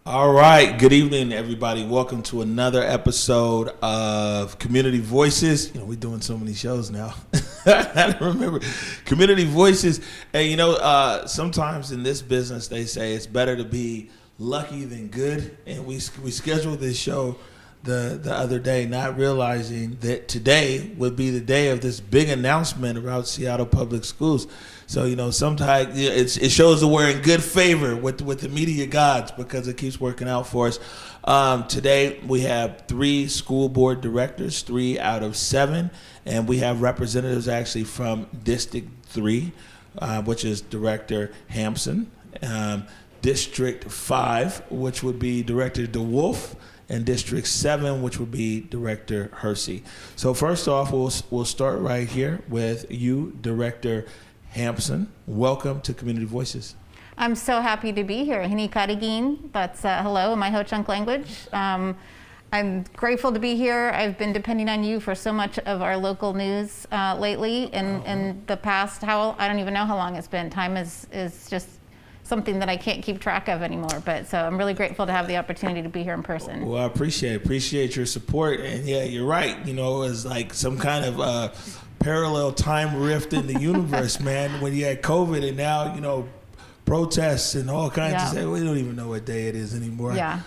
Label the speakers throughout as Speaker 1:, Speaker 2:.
Speaker 1: All right. Good evening, everybody. Welcome to another episode of Community Voices. We're doing so many shows now. I don't remember. Community Voices. And, sometimes in this business, they say it's better to be lucky than good. And we scheduled this show the other day, not realizing that today would be the day of this big announcement about Seattle Public Schools. So, sometimes it shows that we're in good favor with the media gods because it keeps working out for us. Today, we have 3 school board directors, 3 out of 7, and we have representatives actually from District 3, which is Director Hampson, District 5, which would be Director DeWolf, and District 7, which would be Director Hersey. So first off, we'll start right here with you, Director Hampson. Welcome to Community Voices.
Speaker 2: I'm so happy to be here. Hini Karigin, that's hello in my Ho-Chunk language. I'm grateful to be here. I've been depending on you for so much of our local news lately. In the past, I don't even know how long it's been. Time is just something that I can't keep track of anymore. But so I'm really grateful to have the opportunity to be here in person.
Speaker 1: Well, I appreciate your support. And yeah, you're right. It's like some kind of parallel time rift in the universe, man. When you had COVID and now, protests and all kinds of we don't even know what day it is anymore.
Speaker 2: Yeah.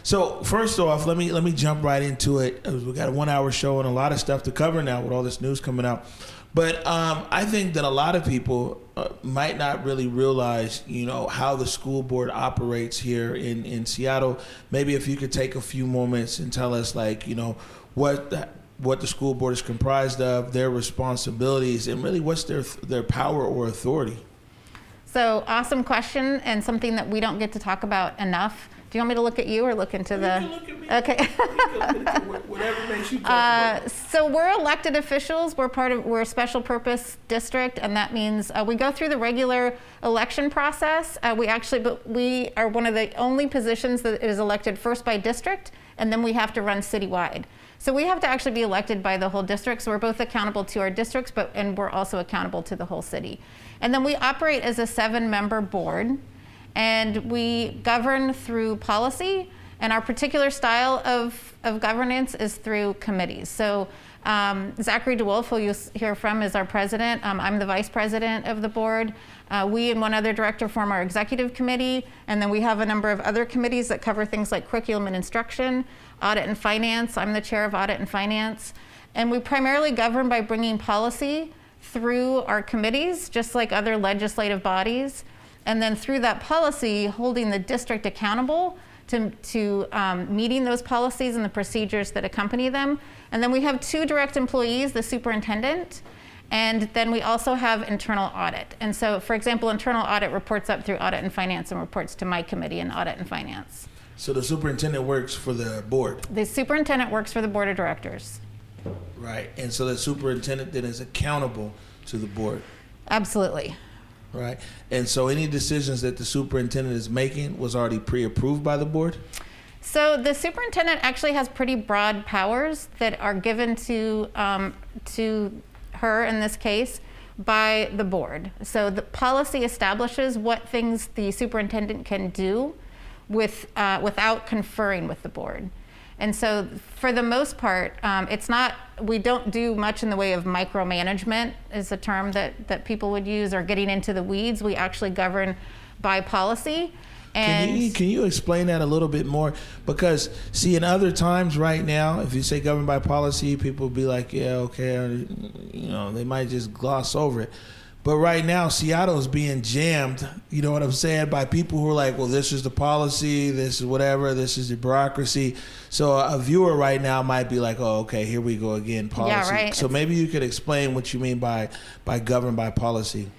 Speaker 1: So first off, let me jump right into it. We got a 1-hour show and a lot of stuff to cover now with all this news coming out. But I think that a lot of people might not really realize, how the school board operates here in Seattle. Maybe if you could take a few moments and tell us, what the school board is comprised of, their responsibilities, and really what's their power or authority.
Speaker 2: So awesome question, and something that we don't get to talk about enough. Do you want me to look at you or look into
Speaker 1: You can look at me.
Speaker 2: Okay.
Speaker 1: Whatever makes you comfortable.
Speaker 2: So we're elected officials. We're a special purpose district, and that means we go through the regular election process. But we are one of the only positions that is elected first by district, and then we have to run citywide. So we have to actually be elected by the whole district. So we're both accountable to our districts, and we're also accountable to the whole city. And then we operate as a 7-member board, and we govern through policy. And our particular style of governance is through committees. So Zachary DeWolf, who you'll hear from, is our president. I'm the vice president of the board. We and one other director form our executive committee, and then we have a number of other committees that cover things like curriculum and instruction, audit and finance. I'm the chair of audit and finance. And we primarily govern by bringing policy through our committees, just like other legislative bodies. and then through that policy, holding the district accountable to meeting those policies and the procedures that accompany them. And then we have 2 direct employees, the superintendent, and then we also have internal audit. And so, for example, internal audit reports up through audit and finance and reports to my committee in audit and finance.
Speaker 1: So the superintendent works for the board?
Speaker 2: The superintendent works for the board of directors.
Speaker 1: Right, and so the superintendent then is accountable to the board?
Speaker 2: Absolutely.
Speaker 1: Right, and so any decisions that the superintendent is making was already pre-approved by the board?
Speaker 2: So the superintendent actually has pretty broad powers that are given to her in this case by the board. So the policy establishes what things the superintendent can do without conferring with the board. And so for the most part, we don't do much in the way of micromanagement is a term that people would use, or getting into the weeds. We actually govern by policy. And
Speaker 1: can you explain that a little bit more? Because see, in other times right now, if you say governed by policy, people will be like, yeah, okay, or, they might just gloss over it. But right now, Seattle is being jammed, you know what I'm saying, by people who are like, well, this is the policy, this is whatever, this is the bureaucracy. So a viewer right now might be like, oh, okay, here we go again, policy.
Speaker 2: Yeah, right.
Speaker 1: So maybe you could explain what you mean by governed by policy.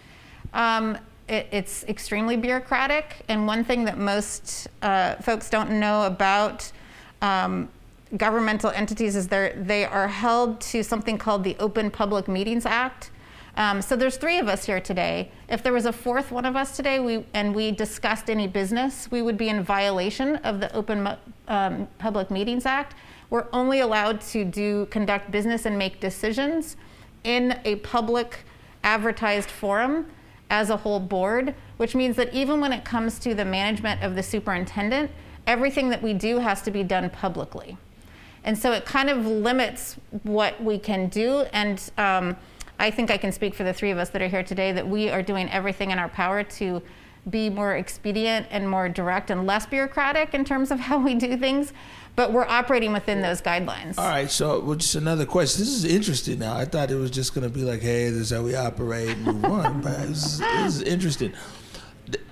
Speaker 2: It's extremely bureaucratic. And one thing that most folks don't know about governmental entities is they are held to something called the Open Public Meetings Act. So there's 3 of us here today. If there was a 4th one of us today we discussed any business, we would be in violation of the Open Public Meetings Act. We're only allowed to conduct business and make decisions in a public advertised forum as a whole board, which means that even when it comes to the management of the superintendent, everything that we do has to be done publicly. And so it kind of limits what we can do. And I think I can speak for the 3 of us that are here today that we are doing everything in our power to be more expedient and more direct and less bureaucratic in terms of how we do things, but we're operating within those guidelines.
Speaker 1: All right, so just another question. This is interesting now. I thought it was just going to be like, hey, this is how we operate and move on, but this is interesting.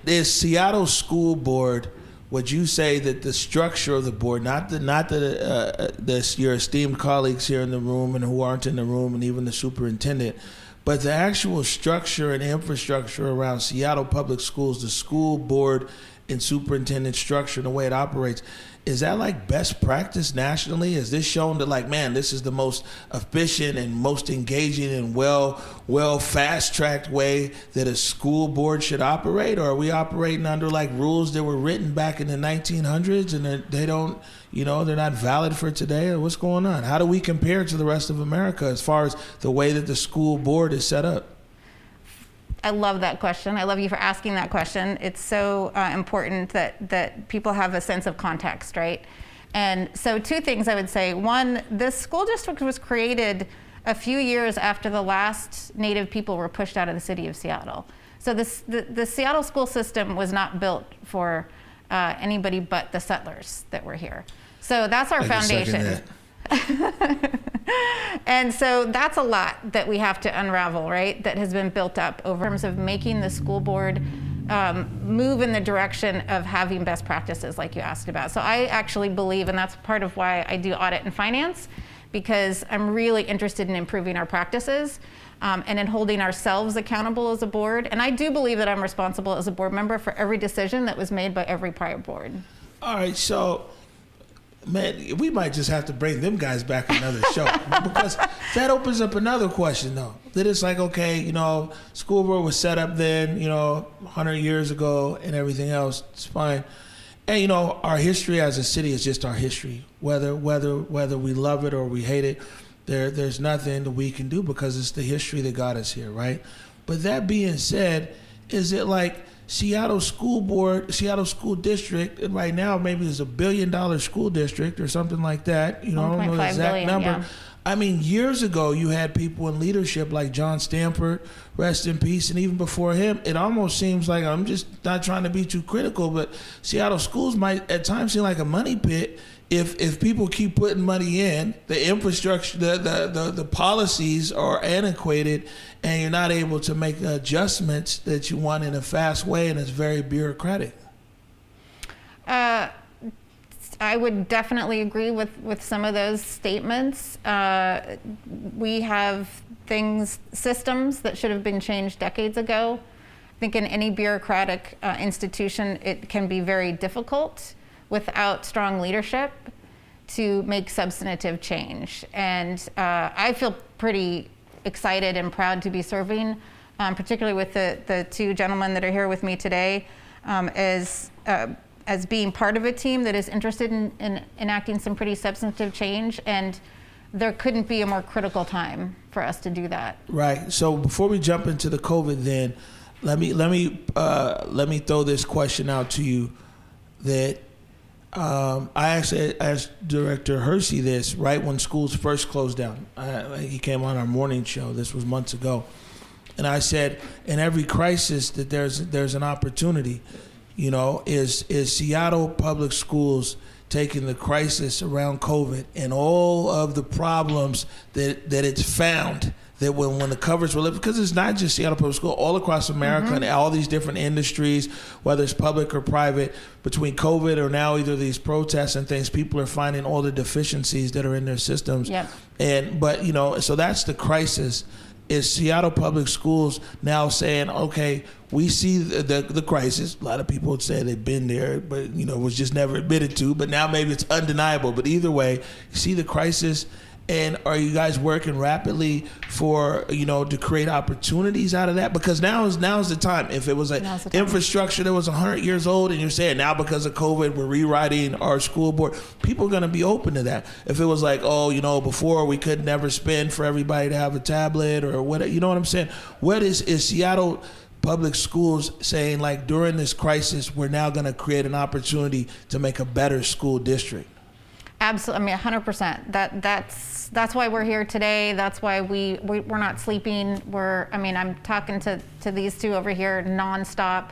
Speaker 1: Is Seattle School Board, would you say that the structure of the board, not your esteemed colleagues here in the room and who aren't in the room, and even the superintendent, but the actual structure and infrastructure around Seattle Public Schools, the school board and superintendent structure and the way it operates, is that like best practice nationally? Is this shown that like, man, this is the most efficient and most engaging and well fast-tracked way that a school board should operate? Or are we operating under like rules that were written back in the 1900s and they don't, they're not valid for today? Or what's going on? How do we compare to the rest of America as far as the way that the school board is set up?
Speaker 2: I love that question. I love you for asking that question. It's so important that people have a sense of context, right? And so 2 things I would say. One, this school district was created a few years after the last Native people were pushed out of the city of Seattle. So the Seattle school system was not built for anybody but the settlers that were here. So that's our foundation. And so that's a lot that we have to unravel, right? That has been built up over in terms of making the school board move in the direction of having best practices like you asked about. So I actually believe, and that's part of why I do audit and finance, because I'm really interested in improving our practices and in holding ourselves accountable as a board. And I do believe that I'm responsible as a board member for every decision that was made by every prior board.
Speaker 1: All right, so man, we might just have to bring them guys back another show because that opens up another question, though. That it's like, okay, school board was set up then, 100 years ago and everything else. It's fine. And, our history as a city is just our history. Whether we love it or we hate it, there's nothing that we can do because it's the history that got us here, right? But that being said, is it like Seattle School Board, Seattle School District, and right now maybe it's $1 billion school district or something like that. I don't know the exact number. Yeah. I mean, years ago you had people in leadership like John Stanford, rest in peace, and even before him, it almost seems like, I'm just not trying to be too critical, but Seattle schools might at times seem like a money pit if people keep putting money in, the infrastructure, the policies are antiquated, and you're not able to make adjustments that you want in a fast way, and it's very bureaucratic.
Speaker 2: I would definitely agree with some of those statements. We have systems that should have been changed decades ago. I think in any bureaucratic institution, it can be very difficult without strong leadership to make substantive change. And I feel pretty excited and proud to be serving, particularly with the two gentlemen that are here with me today, as being part of a team that is interested in enacting some pretty substantive change. And there couldn't be a more critical time for us to do that.
Speaker 1: Right. So before we jump into the COVID, then let me throw this question out to you. That I actually asked Director Hersey this right when schools first closed down. He came on our morning show. This was months ago, and I said, in every crisis, that there's an opportunity. You know, is Seattle Public Schools taking the crisis around COVID and all of the problems that it's found, that when the covers were lifted, because it's not just Seattle Public School, all across America and all these different industries, whether it's public or private, between COVID or now either these protests and things, people are finding all the deficiencies that are in their systems.
Speaker 2: Yep.
Speaker 1: But you know, so that's the crisis. Is Seattle Public Schools now saying, okay, we see the crisis. A lot of people would say they've been there, but you know, it was just never admitted to. But now maybe it's undeniable. But either way, you see the crisis, and are you guys working rapidly for, you know, to create opportunities out of that? Because now is the time. If it was an infrastructure that was 100 years old, and you're saying now because of COVID we're rewriting our school board, people are going to be open to that. If it was like, oh, you know, before we could never spend for everybody to have a tablet or whatever, you know what I'm saying? What is Seattle Public Schools saying, like, during this crisis we're now going to create an opportunity to make a better school district?
Speaker 2: Absolutely, I mean, 100%. That's why we're here today. That's why we're not sleeping. I'm talking to these two over here nonstop.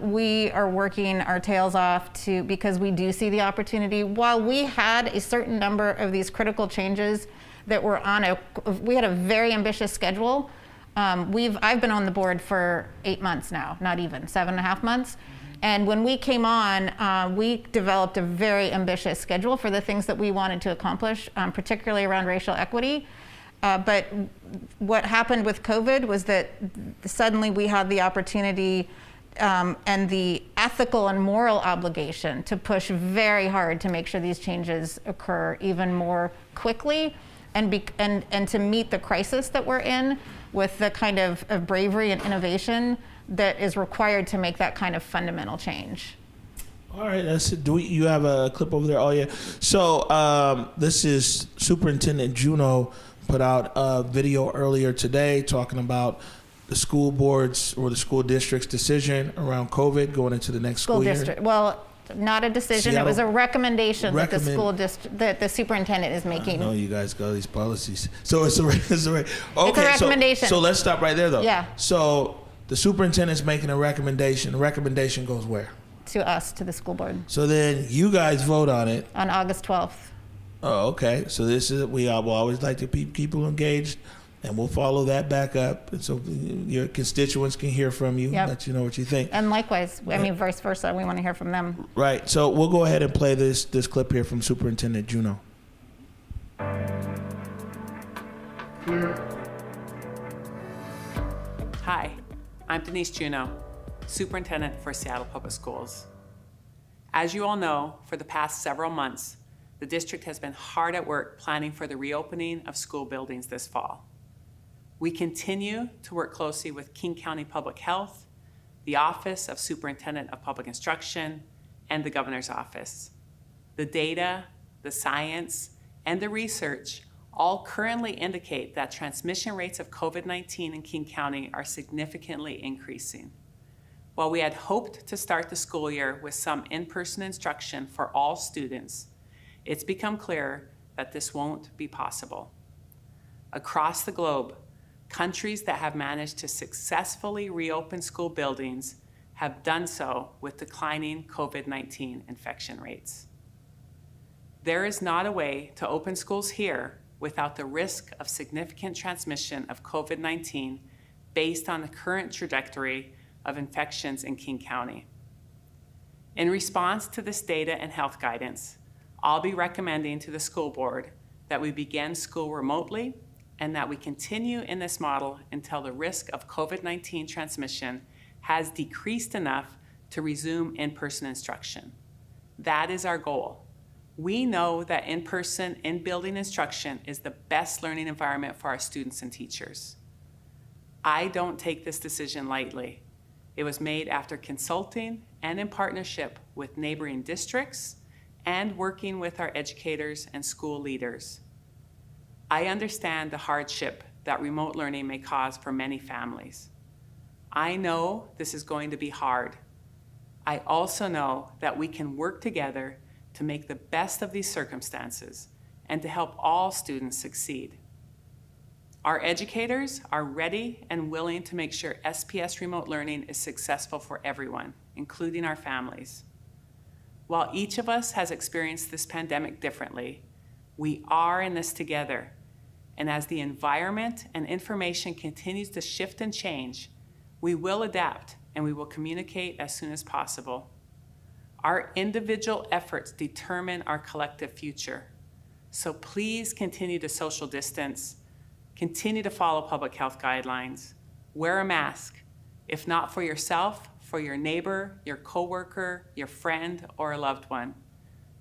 Speaker 2: We are working our tails off because we do see the opportunity. While we had a certain number of these critical changes that were we had a very ambitious schedule. I've been on the board for 8 months now, not even 7.5 months. And when we came on, we developed a very ambitious schedule for the things that we wanted to accomplish, particularly around racial equity. But what happened with COVID was that suddenly we had the opportunity and the ethical and moral obligation to push very hard to make sure these changes occur even more quickly and to meet the crisis that we're in with the kind of bravery and innovation that is required to make that kind of fundamental change.
Speaker 1: All right, that's it. You have a clip over there? Oh, yeah. So this is Superintendent Juneau put out a video earlier today talking about the school board's or the school district's decision around COVID going into the next school year.
Speaker 2: District. Well, not a decision. Seattle, it was a recommendation that the school district, that the superintendent is making.
Speaker 1: I know you guys got these policies. So it's a okay,
Speaker 2: it's a recommendation.
Speaker 1: So let's stop right there, though.
Speaker 2: Yeah.
Speaker 1: So the superintendent's making a recommendation. The recommendation goes where?
Speaker 2: To us, to the school board.
Speaker 1: So then you guys vote on it.
Speaker 2: On August 12th.
Speaker 1: Oh, okay. So we will always like to keep people engaged, and we'll follow that back up, and so your constituents can hear from you, let you know what you think.
Speaker 2: And likewise, I mean, vice versa, we want to hear from them.
Speaker 1: Right. So we'll go ahead and play this clip here from Superintendent Juneau.
Speaker 3: Hi, I'm Denise Juneau, Superintendent for Seattle Public Schools. As you all know, for the past several months, the district has been hard at work planning for the reopening of school buildings this fall. We continue to work closely with King County Public Health, the Office of Superintendent of Public Instruction, and the Governor's Office. The data, the science, and the research all currently indicate that transmission rates of COVID-19 in King County are significantly increasing. While we had hoped to start the school year with some in-person instruction for all students, it's become clear that this won't be possible. Across the globe, countries that have managed to successfully reopen school buildings have done so with declining COVID-19 infection rates. There is not a way to open schools here without the risk of significant transmission of COVID-19 based on the current trajectory of infections in King County. In response to this data and health guidance, I'll be recommending to the school board that we begin school remotely and that we continue in this model until the risk of COVID-19 transmission has decreased enough to resume in-person instruction. That is our goal. We know that in-person, in-building instruction is the best learning environment for our students and teachers. I don't take this decision lightly. It was made after consulting and in partnership with neighboring districts and working with our educators and school leaders. I understand the hardship that remote learning may cause for many families. I know this is going to be hard. I also know that we can work together to make the best of these circumstances and to help all students succeed. Our educators are ready and willing to make sure SPS remote learning is successful for everyone, including our families. While each of us has experienced this pandemic differently, we are in this together. And as the environment and information continues to shift and change, we will adapt and we will communicate as soon as possible. Our individual efforts determine our collective future. So please continue to social distance, continue to follow public health guidelines, wear a mask, if not for yourself, for your neighbor, your coworker, your friend, or a loved one.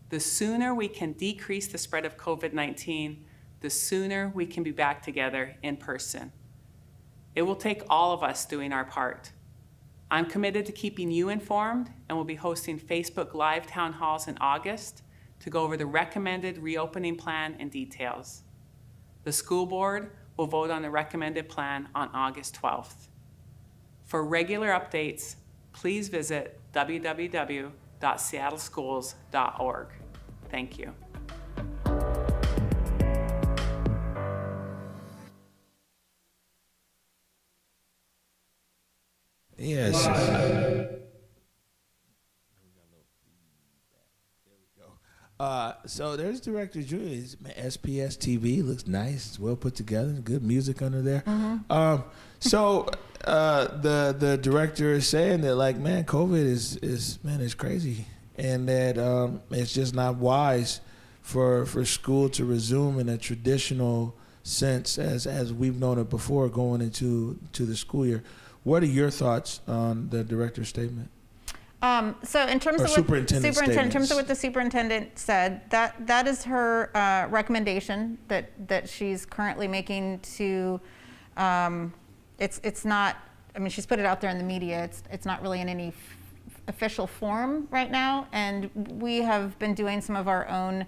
Speaker 3: The sooner we can decrease the spread of COVID-19, the sooner we can be back together in person. It will take all of us doing our part. I'm committed to keeping you informed and will be hosting Facebook Live town halls in August to go over the recommended reopening plan and details. The school board will vote on the recommended plan on August 12th. For regular updates, please visit www.seattleschools.org. Thank you.
Speaker 1: Yes. So there's Director Julia's SPS TV. Looks nice. It's well put together. Good music under there. Mm-hmm. So the director is saying that, like, man, COVID is crazy, and that it's just not wise for school to resume in a traditional sense as we've known it before going into the school year. What are your thoughts on the director's statement?
Speaker 2: So in terms of in terms of what the superintendent said, that is her recommendation that she's currently making to. It's not. I mean, she's put it out there in the media. It's not really in any official form right now, and we have been doing some of our own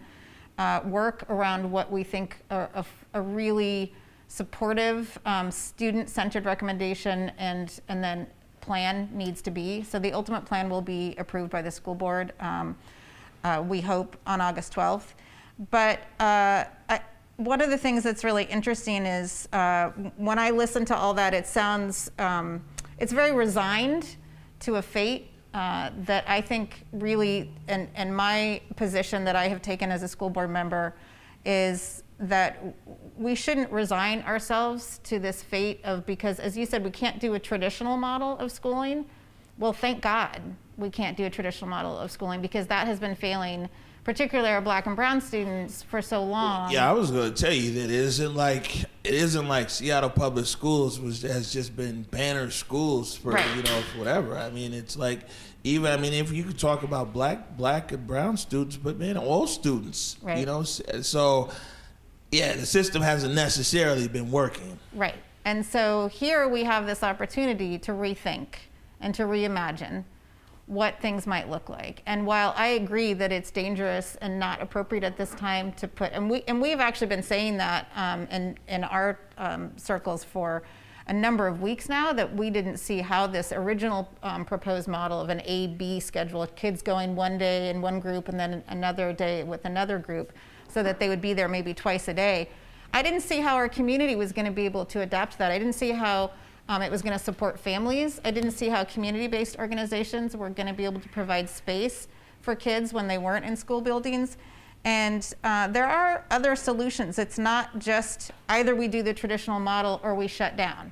Speaker 2: work around what we think a really supportive, student-centered recommendation and then plan needs to be. So the ultimate plan will be approved by the school board, we hope, on August 12th. But one of the things that's really interesting is when I listen to all that, it sounds, it's very resigned to a fate that I think really, and my position that I have taken as a school board member is that we shouldn't resign ourselves to this fate of, because as you said, we can't do a traditional model of schooling. Well, thank God we can't do a traditional model of schooling, because that has been failing, particularly our Black and brown students, for so long.
Speaker 1: Yeah, I was going to tell you that it isn't like Seattle Public Schools has just been banner schools for, right, for whatever. I mean, it's like, if you could talk about black and brown students, but man, all students, right, so yeah, the system hasn't necessarily been working.
Speaker 2: Right. And so here we have this opportunity to rethink and to reimagine what things might look like. And while I agree that it's dangerous and not appropriate at this time to put, and we've actually been saying that in our circles for a number of weeks now, that we didn't see how this original proposed model of an A-B schedule, of kids going one day in one group and then another day with another group, so that they would be there maybe twice a day. I didn't see how our community was going to be able to adapt to that. I didn't see how it was going to support families. I didn't see how community-based organizations were going to be able to provide space for kids when they weren't in school buildings. And there are other solutions. It's not just either we do the traditional model or we shut down.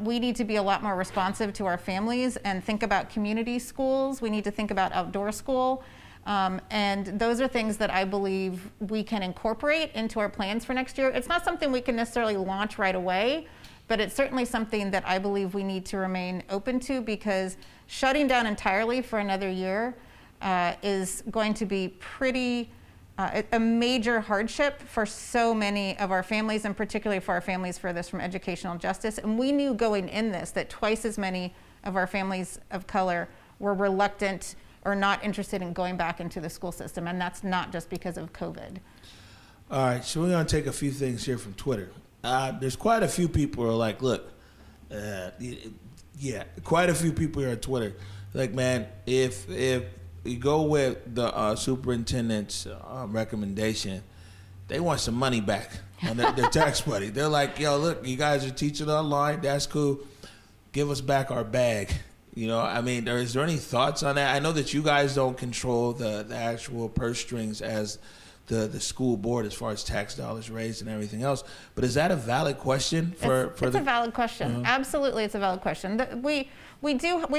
Speaker 2: We need to be a lot more responsive to our families and think about community schools. We need to think about outdoor school. And those are things that I believe we can incorporate into our plans for next year. It's not something we can necessarily launch right away, but it's certainly something that I believe we need to remain open to, because shutting down entirely for another year is going to be a major hardship for so many of our families, and particularly for our families furthest from educational justice. And we knew going in this that twice as many of our families of color were reluctant or not interested in going back into the school system, and that's not just because of COVID.
Speaker 1: All right, so we're going to take a few things here from Twitter. There's quite a few people who are like, look, quite a few people here on Twitter. Like, man, if you go with the superintendent's recommendation, they want some money back on their tax money. They're like, yo, look, you guys are teaching online. That's cool. Give us back our bag. You know, I mean, is there any thoughts on that? I know that you guys don't control the actual purse strings as the school board as far as tax dollars raised and everything else, but is that a valid question
Speaker 2: it's a valid question. Absolutely, it's a valid question. We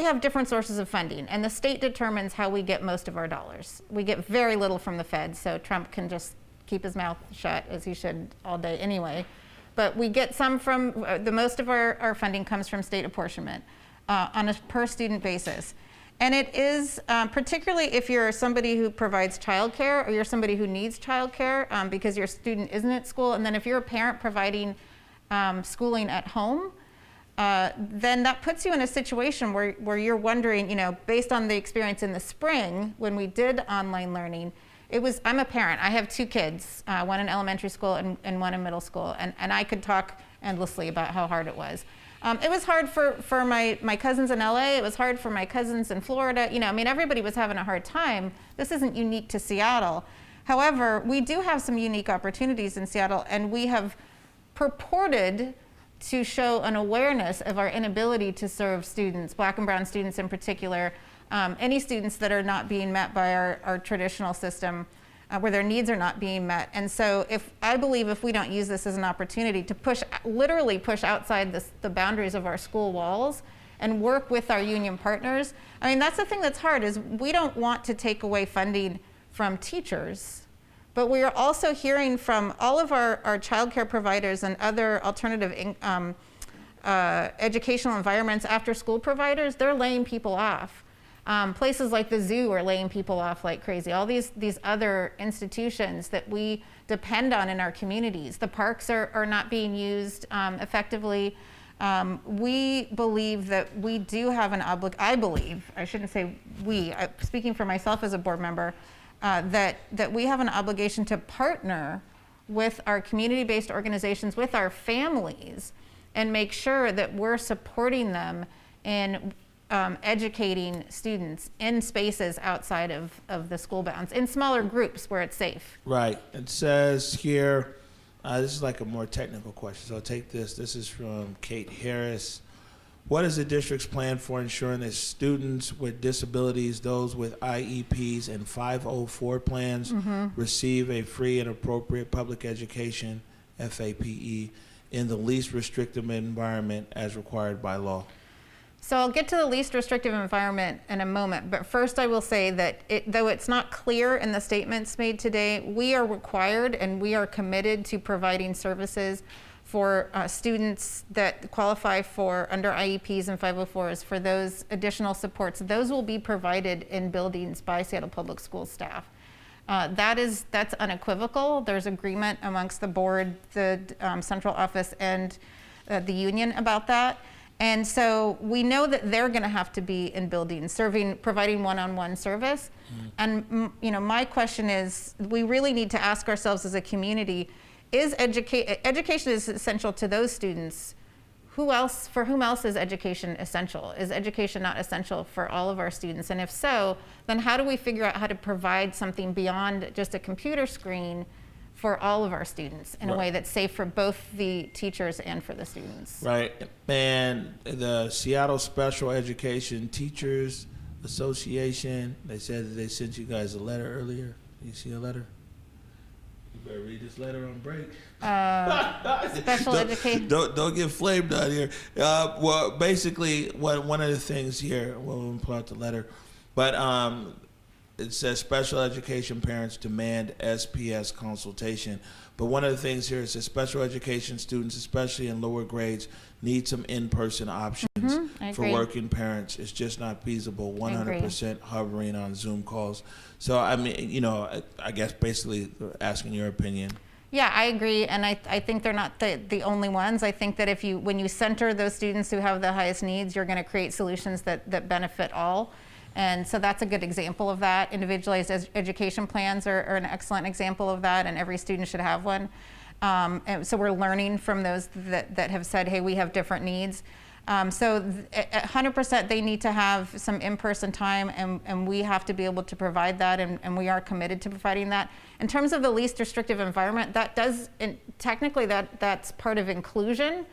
Speaker 2: have different sources of funding, and the state determines how we get most of our dollars. We get very little from the Fed, so Trump can just keep his mouth shut, as he should all day anyway. But we get some from, the most of our funding comes from state apportionment on a per student basis. And it is, particularly if you're somebody who provides childcare, or you're somebody who needs childcare because your student isn't at school, and then if you're a parent providing schooling at home, then that puts you in a situation where you're wondering, you know, based on the experience in the spring when we did online learning, I'm a parent. I have two kids, one in elementary school and one in middle school, and I could talk endlessly about how hard it was. It was hard for my cousins in LA. It was hard for my cousins in Florida. You know, I mean, everybody was having a hard time. This isn't unique to Seattle. However, we do have some unique opportunities in Seattle, and we have purported to show an awareness of our inability to serve students, Black and brown students in particular, any students that are not being met by our traditional system, where their needs are not being met. And so I believe if we don't use this as an opportunity to literally push outside the boundaries of our school walls and work with our union partners, I mean, that's the thing that's hard, is we don't want to take away funding from teachers, but we are also hearing from all of our childcare providers and other alternative educational environments, after school providers, they're laying people off. Places like the zoo are laying people off like crazy. All these other institutions that we depend on in our communities. The parks are not being used effectively. We believe that we do have an I believe, I shouldn't say we, speaking for myself as a board member, that we have an obligation to partner with our community-based organizations, with our families, and make sure that we're supporting them in educating students in spaces outside of the school bounds, in smaller groups where it's safe.
Speaker 1: Right. It says here, this is like a more technical question, so I'll take this. This is from Kate Harris. What is the district's plan for ensuring that students with disabilities, those with IEPs and 504 plans, receive a free and appropriate public education, FAPE, in the least restrictive environment as required by law?
Speaker 2: So I'll get to the least restrictive environment in a moment, but first I will say that though it's not clear in the statements made today, we are required and we are committed to providing services for students that qualify for under IEPs and 504s for those additional supports. Those will be provided in buildings by Seattle Public Schools staff. That's unequivocal. There's agreement amongst the board, the central office, and the union about that. And so we know that they're going to have to be in buildings, providing one-on-one service. And my question is, we really need to ask ourselves as a community: education is essential to those students. For whom else is education essential? Is education not essential for all of our students? And if so, then how do we figure out how to provide something beyond just a computer screen for all of our students in a way that's safe for both the teachers and for the students?
Speaker 1: Right. And the Seattle Special Education Teachers Association, they said that they sent you guys a letter earlier. You see a letter? You better read this letter on break.
Speaker 2: Special education.
Speaker 1: Don't get flamed out here. Well, basically, one of the things here, we'll pull out the letter, but it says special education parents demand SPS consultation. But one of the things here is that special education students, especially in lower grades, need some in-person options for working parents. It's just not feasible, 100% hovering on Zoom calls. So, I mean, I guess basically asking your opinion.
Speaker 2: Yeah, I agree, and I think they're not the only ones. I think that when you center those students who have the highest needs, you're going to create solutions that benefit all. And so that's a good example of that. Individualized education plans are an excellent example of that, and every student should have one. And so we're learning from those that have said, hey, we have different needs. So 100% they need to have some in-person time, and we have to be able to provide that, and we are committed to providing that. In terms of the least restrictive environment, technically that's part of inclusion.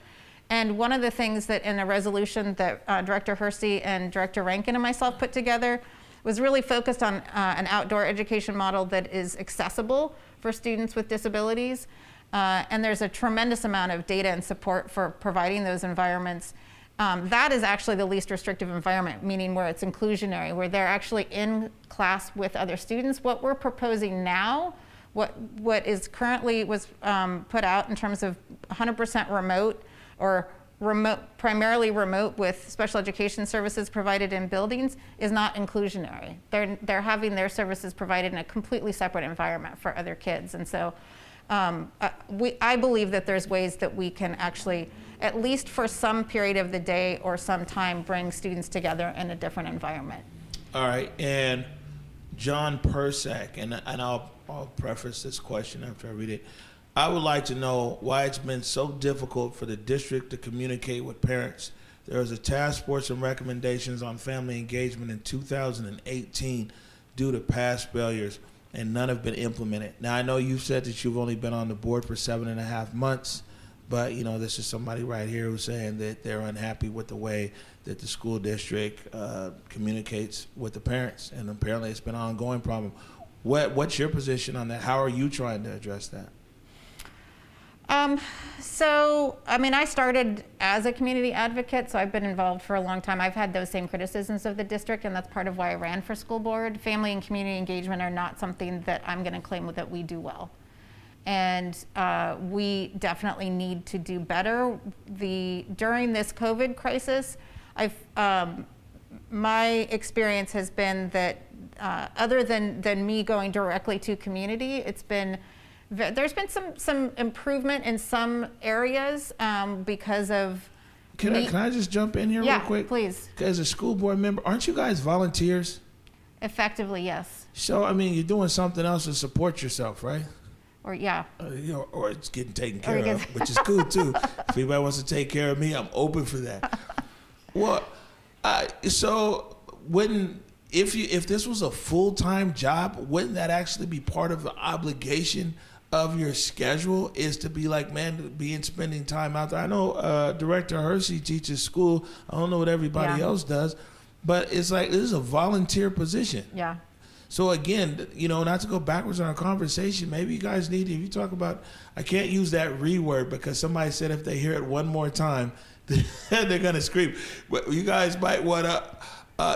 Speaker 2: And one of the things that in a resolution that Director Hersey and Director Rankin and myself put together was really focused on an outdoor education model that is accessible for students with disabilities. And there's a tremendous amount of data and support for providing those environments. That is actually the least restrictive environment, meaning where it's inclusionary, where they're actually in class with other students. What we're proposing now, what is currently was put out in terms of 100% remote, or primarily remote with special education services provided in buildings, is not inclusionary. They're having their services provided in a completely separate environment for other kids. And so I believe that there's ways that we can actually, at least for some period of the day or some time, bring students together in a different environment.
Speaker 1: All right, and John Persak, and I'll preface this question after I read it. I would like to know why it's been so difficult for the district to communicate with parents. There was a task force and recommendations on family engagement in 2018 due to past failures, and none have been implemented. Now, I know you've said that you've only been on the board for 7.5 months, but this is somebody right here who's saying that they're unhappy with the way that the school district communicates with the parents, and apparently it's been an ongoing problem. What's your position on that? How are you trying to address that?
Speaker 2: I started as a community advocate, so I've been involved for a long time. I've had those same criticisms of the district, and that's part of why I ran for school board. Family and community engagement are not something that I'm going to claim that we do well. And we definitely need to do better. During this COVID crisis, my experience has been that other than me going directly to community, there's been some improvement in some areas because of.
Speaker 1: Can I just jump in here real quick?
Speaker 2: Yeah, please.
Speaker 1: As a school board member, aren't you guys volunteers?
Speaker 2: Effectively, yes.
Speaker 1: So you're doing something else to support yourself, right?
Speaker 2: Or yeah.
Speaker 1: Or it's getting taken care of, which is cool too. If anybody wants to take care of me, I'm open for that. Well, so if this was a full-time job, wouldn't that actually be part of the obligation of your schedule, is to be like, man, spending time out there? I know Director Hersey teaches school. I don't know what everybody else does, but it's like, this is a volunteer position.
Speaker 2: Yeah.
Speaker 1: So again, not to go backwards on our conversation, maybe you guys need to, if you talk about, I can't use that word because somebody said if they hear it one more time, they're going to scream. But you guys might want to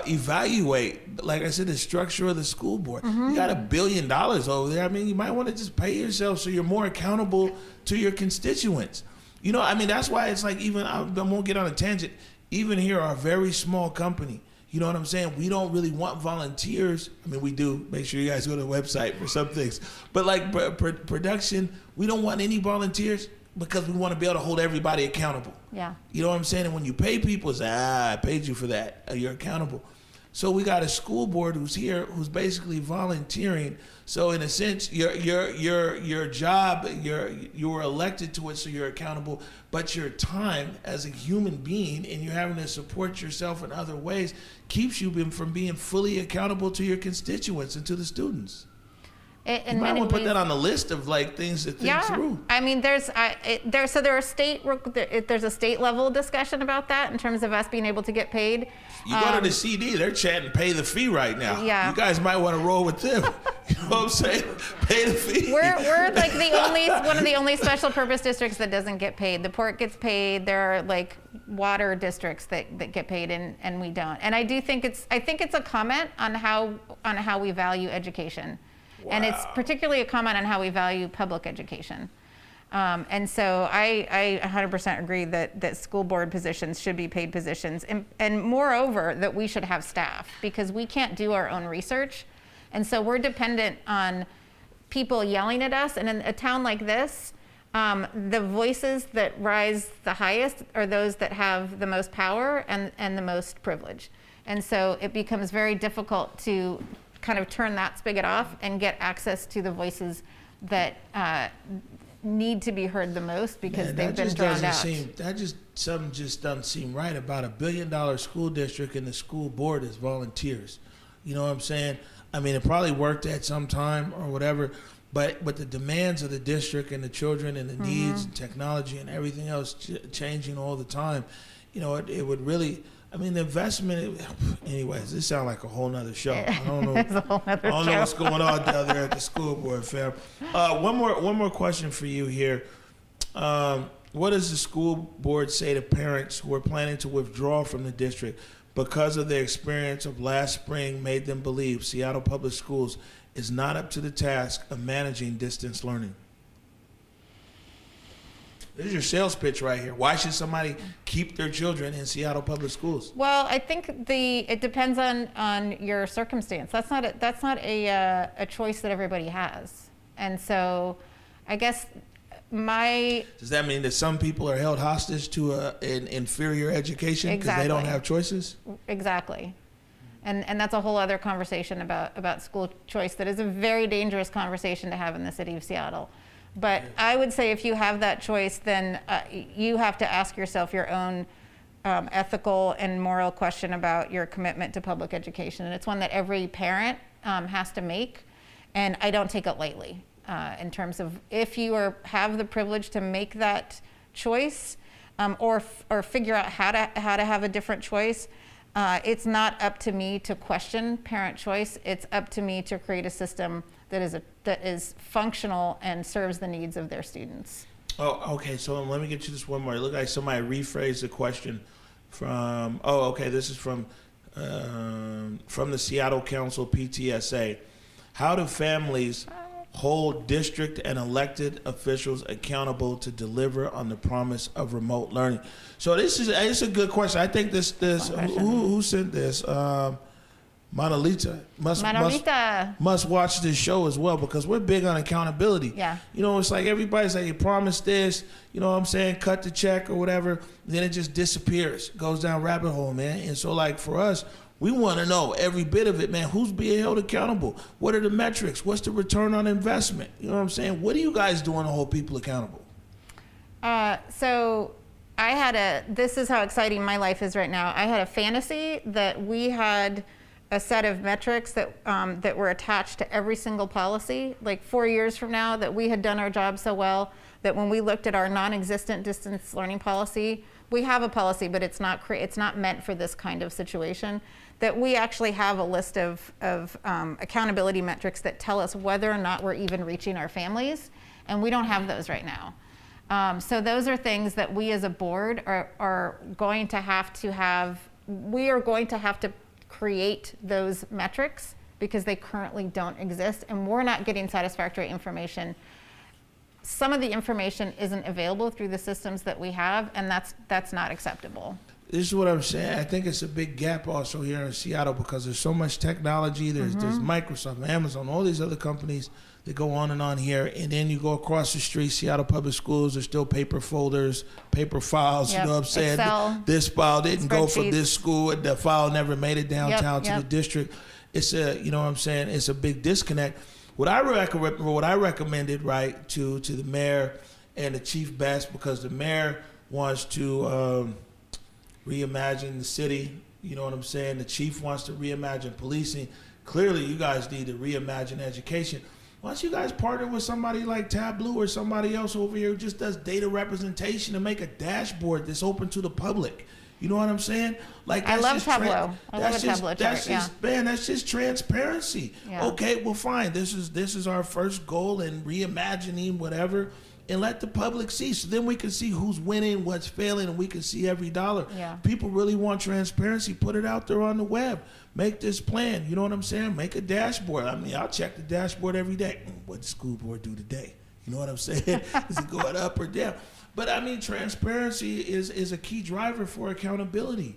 Speaker 1: evaluate, like I said, the structure of the school board. You got $1 billion over there. You might want to just pay yourself so you're more accountable to your constituents. That's why it's like, even, I won't get on a tangent, even here, our very small company, you know what I'm saying? We don't really want volunteers. We do. Make sure you guys go to the website for some things. But like production, we don't want any volunteers because we want to be able to hold everybody accountable.
Speaker 2: Yeah.
Speaker 1: You know what I'm saying? And when you pay people, it's, I paid you for that. You're accountable. So we got a school board who's here, who's basically volunteering. So in a sense, your job, you were elected to it, so you're accountable. But your time as a human being, and you're having to support yourself in other ways, keeps you from being fully accountable to your constituents and to the students. You might want to put that on the list of like things to think through.
Speaker 2: There's a state level discussion about that in terms of us being able to get paid.
Speaker 1: You go to the CD, they're chatting pay the fee right now.
Speaker 2: Yeah.
Speaker 1: You guys might want to roll with them. You know what I'm saying? Pay the fee.
Speaker 2: We're like one of the only special purpose districts that doesn't get paid. The port gets paid. There are like water districts that get paid, and we don't. And I think it's a comment on how we value education. Wow. And it's particularly a comment on how we value public education. And so I 100% agree that school board positions should be paid positions, and moreover, that we should have staff, because we can't do our own research. And so we're dependent on people yelling at us. And in a town like this, the voices that rise the highest are those that have the most power and the most privilege. And so it becomes very difficult to kind of turn that spigot off and get access to the voices that need to be heard the most, because they've been drowned out.
Speaker 1: Something just doesn't seem right about $1 billion school district and the school board as volunteers. You know what I'm saying? I mean, it probably worked at some time or whatever, but the demands of the district and the children and the needs and technology and everything else changing all the time, you know, it would really, I mean, the investment, anyways, this sounds like a whole nother show. I don't know.
Speaker 2: It's a whole other
Speaker 1: I don't know what's going on down there at the school board, fam. One more question for you here. What does the school board say to parents who are planning to withdraw from the district because of their experience of last spring made them believe Seattle Public Schools is not up to the task of managing distance learning? This is your sales pitch right here. Why should somebody keep their children in Seattle Public Schools?
Speaker 2: Well, I think it depends on your circumstance. That's not a choice that everybody has. And so I guess does that mean that some people are held hostage to an inferior education because they don't have choices? Exactly. And that's a whole other conversation about school choice that is a very dangerous conversation to have in the city of Seattle. But I would say if you have that choice, then you have to ask yourself your own ethical and moral question about your commitment to public education. And it's one that every parent has to make, and I don't take it lightly. In terms of if you have the privilege to make that choice, or figure out how to have a different choice, it's not up to me to question parent choice. It's up to me to create a system that is functional and serves the needs of their students.
Speaker 1: Oh, okay. So let me get you this one more. It looked like somebody rephrased the question from. Oh, okay. This is from the Seattle Council PTSA. How do families hold district and elected officials accountable to deliver on the promise of remote learning? So it's a good question. I think this who sent this? Manolita must watch this show as well, because we're big on accountability.
Speaker 2: Yeah.
Speaker 1: You know, it's like everybody's like, you promised this, you know what I'm saying, cut the check or whatever, then it just disappears, goes down rabbit hole, man. And so like for us, we want to know every bit of it, man. Who's being held accountable? What are the metrics? What's the return on investment? You know what I'm saying? What are you guys doing to hold people accountable?
Speaker 2: So this is how exciting my life is right now. I had a fantasy that we had a set of metrics that were attached to every single policy, like 4 years from now, that we had done our job so well that when we looked at our non-existent distance learning policy, we have a policy, but it's not meant for this kind of situation, that we actually have a list of accountability metrics that tell us whether or not we're even reaching our families, and we don't have those right now. So those are things that we as a board are going to have to create those metrics, because they currently don't exist, and we're not getting satisfactory information. Some of the information isn't available through the systems that we have, and that's not acceptable.
Speaker 1: This is what I'm saying. I think it's a big gap also here in Seattle, because there's so much technology. There's Microsoft, Amazon, all these other companies that go on here. And then you go across the street, Seattle Public Schools, there's still paper folders, paper files.
Speaker 2: Yep.
Speaker 1: You know what I'm saying?
Speaker 2: Excel,
Speaker 1: this file didn't go from
Speaker 2: spreadsheets.
Speaker 1: this school, and the file never made it downtown to
Speaker 2: Yep.
Speaker 1: the district. It's you know what I'm saying? It's a big disconnect. What I recommended, right, to the mayor and the chief best, because the mayor wants to reimagine the city. You know what I'm saying? The chief wants to reimagine policing. Clearly, you guys need to reimagine education. Why don't you guys partner with somebody like Tableau or somebody else over here who just does data representation and make a dashboard that's open to the public? You know what I'm saying? Like,
Speaker 2: I
Speaker 1: that's
Speaker 2: love
Speaker 1: just
Speaker 2: Tableau. I love a Tableau chart,
Speaker 1: man, that's just transparency.
Speaker 2: Yeah.
Speaker 1: Okay, well, fine. This is our first goal in reimagining whatever, and let the public see. So then we can see who's winning, what's failing, and we can see every dollar.
Speaker 2: Yeah.
Speaker 1: People really want transparency. Put it out there on the web. Make this plan. You know what I'm saying? Make a dashboard. I mean, I'll check the dashboard every day. What did the school board do today? You know what I'm saying? Is it going up or down? But I mean, transparency is a key driver for accountability.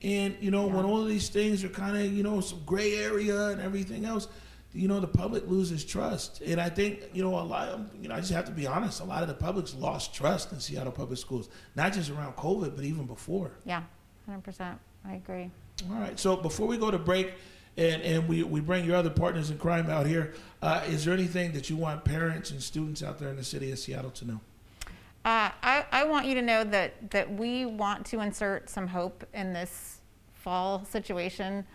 Speaker 1: And, you know, when all of these things are kind of, you know, some gray area and everything else, you know, the public loses trust. And I think, you know, I just have to be honest, a lot of the public's lost trust in Seattle public schools, not just around COVID, but even before.
Speaker 2: Yeah, 100%. I agree.
Speaker 1: All right. So before we go to break and we bring your other partners in crime out here, is there anything that you want parents and students out there in the city of Seattle to know?
Speaker 2: I want you to know that we want to insert some hope in this fall situation.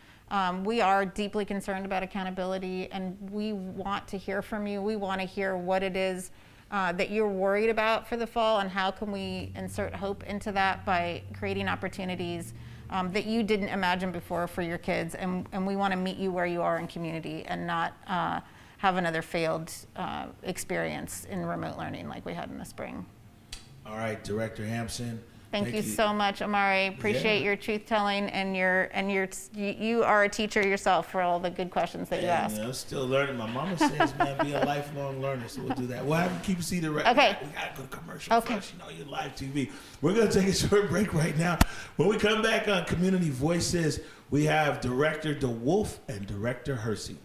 Speaker 2: We are deeply concerned about accountability, and we want to hear from you. We want to hear what it is that you're worried about for the fall, and how can we insert hope into that by creating opportunities that you didn't imagine before for your kids. And we want to meet you where you are in community and not have another failed experience in remote learning like we had in the spring.
Speaker 1: All right, Director Hampson.
Speaker 2: Thank you so much, Amari. Appreciate your truth telling, and you are a teacher yourself for all the good questions that you ask.
Speaker 1: I'm still learning. My mama says, man, be a lifelong learner, so we'll do that. We'll have to keep see the record.
Speaker 2: Okay.
Speaker 1: We got to go to commercial first. You know, you're live TV. We're going to take a short break right now. When we come back on Community Voices, we have Director DeWolf and Director Hersey.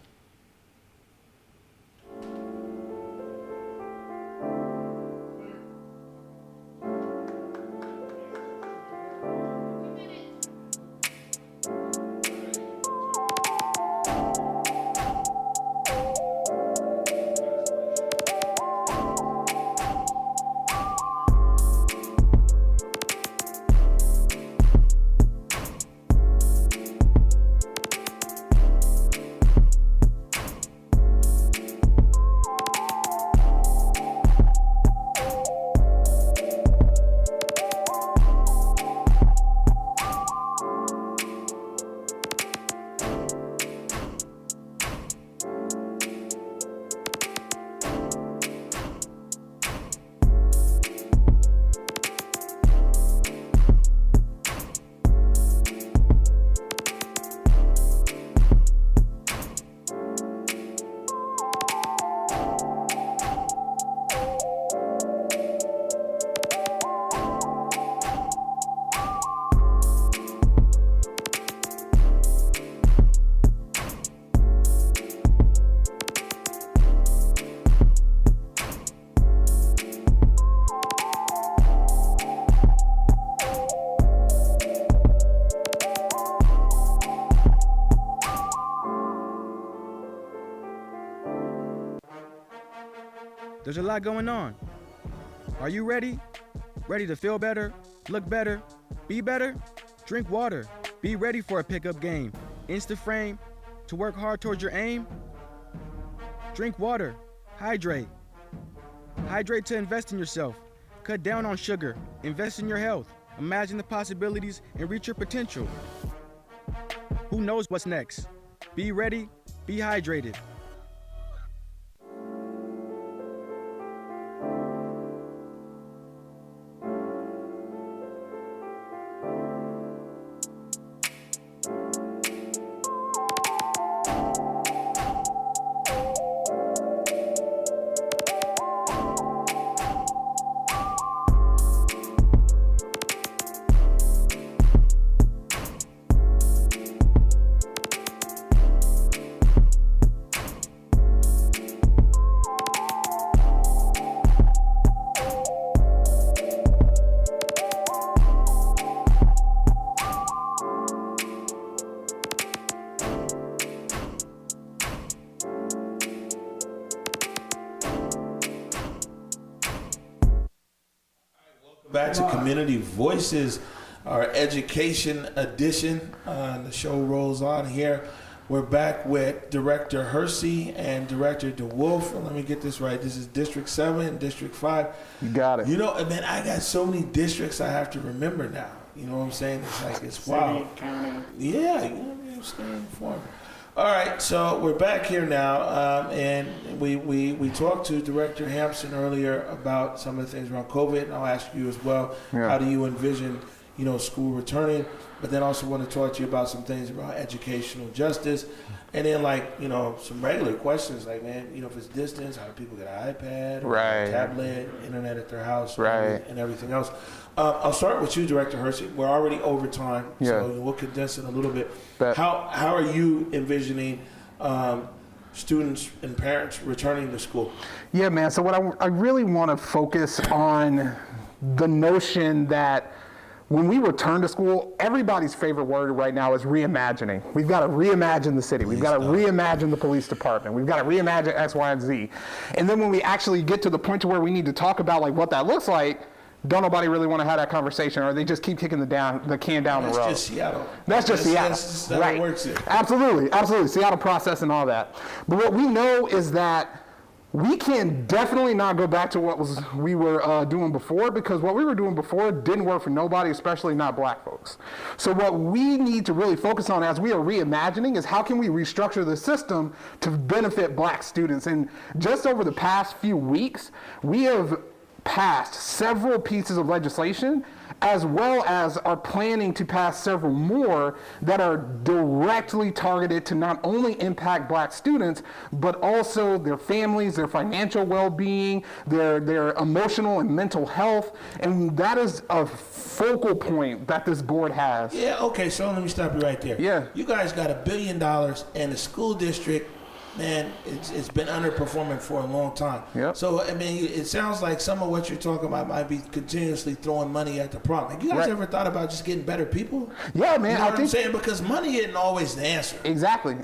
Speaker 4: There's a lot going on. Are you ready? Ready to feel better, look better, be better? Drink water. Be ready for a pickup game. Insta-frame to work hard towards your aim? Drink water. Hydrate. Hydrate to invest in yourself. Cut down on sugar. Invest in your health. Imagine the possibilities and reach your potential. Who knows what's next? Be ready. Be hydrated.
Speaker 1: Back to Community Voices, our education edition. The show rolls on here. We're back with Director Hersey and Director DeWolf. Let me get this right. This is District 7 and District 5.
Speaker 5: You got it.
Speaker 1: You know, man, I got so many districts I have to remember now. You know what I'm saying? It's like, it's
Speaker 5: City,
Speaker 1: wild.
Speaker 5: county.
Speaker 1: Yeah, you know what I mean? Staying informed. All right, so we're back here now, and we talked to Director Hampson earlier about some of the things around COVID, and I'll ask you as well, how do you envision, school returning? But then also want to talk to you about some things around educational justice, and then some regular questions like, man, if it's distance, how do people get an iPad, or a tablet, internet at their house, and everything else. I'll start with you, Director Hersey. We're already over time, so we'll condense it a little bit. How are you envisioning students and parents returning to school?
Speaker 6: Yeah, man. So what I really want to focus on the notion that when we return to school, everybody's favorite word right now is reimagining. We've got to reimagine the city. We've got to reimagine the police department. We've got to reimagine X, Y, and Z. And then when we actually get to the point to where we need to talk about what that looks like, don't nobody really want to have that conversation, or they just keep kicking the can down the road.
Speaker 1: That's just Seattle.
Speaker 6: That's just Seattle.
Speaker 1: That's just how it works here.
Speaker 6: Absolutely. Seattle process and all that. But what we know is that we can definitely not go back to what we were doing before, because what we were doing before didn't work for nobody, especially not black folks. So what we need to really focus on as we are reimagining is how can we restructure the system to benefit black students. And just over the past few weeks, we have passed several pieces of legislation, as well as are planning to pass several more that are directly targeted to not only impact black students, but also their families, their financial well-being, their emotional and mental health. And that is a focal point that this board has.
Speaker 1: Yeah, okay, so let me stop you right there.
Speaker 6: Yeah.
Speaker 1: You guys got $1 billion, and the school district, man, it's been underperforming for a long time.
Speaker 6: Yep.
Speaker 1: So, I mean, it sounds like some of what you're talking about might be continuously throwing money at the problem. Like, you guys ever thought about just getting better people?
Speaker 6: Yeah, man.
Speaker 1: You know what I'm saying? Because money isn't always the answer.
Speaker 6: Exactly.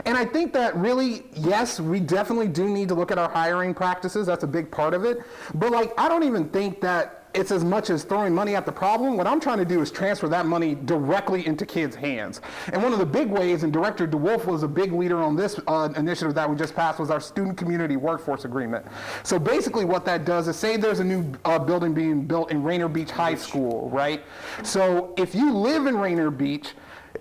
Speaker 6: And I think that really, yes, we definitely do need to look at our hiring practices. That's a big part of it. But I don't even think that it's as much as throwing money at the problem. What I'm trying to do is transfer that money directly into kids' hands. And one of the big ways, and Director DeWolf was a big leader on this initiative that we just passed, was our Student Community Workforce Agreement. So basically what that does is, say there's a new building being built in Rainier Beach High School, right? So if you live in Rainier Beach,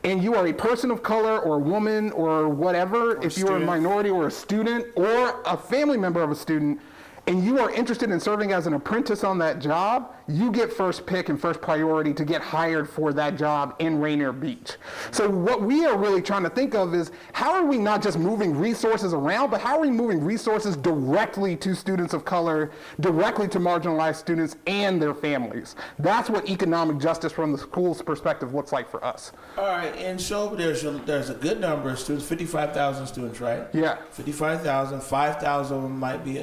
Speaker 6: and you are a person of color or a woman or whatever, if you are a minority or a student or a family member of a student, and you are interested in serving as an apprentice on that job, you get first pick and first priority to get hired for that job in Rainier Beach. So what we are really trying to think of is, how are we not just moving resources around, but how are we moving resources directly to students of color, directly to marginalized students and their families? That's what economic justice from the school's perspective looks like for us.
Speaker 1: All right, and so there's a good number of students, 55,000 students, right?
Speaker 6: Yeah.
Speaker 1: 55,000, 5,000 of them might be,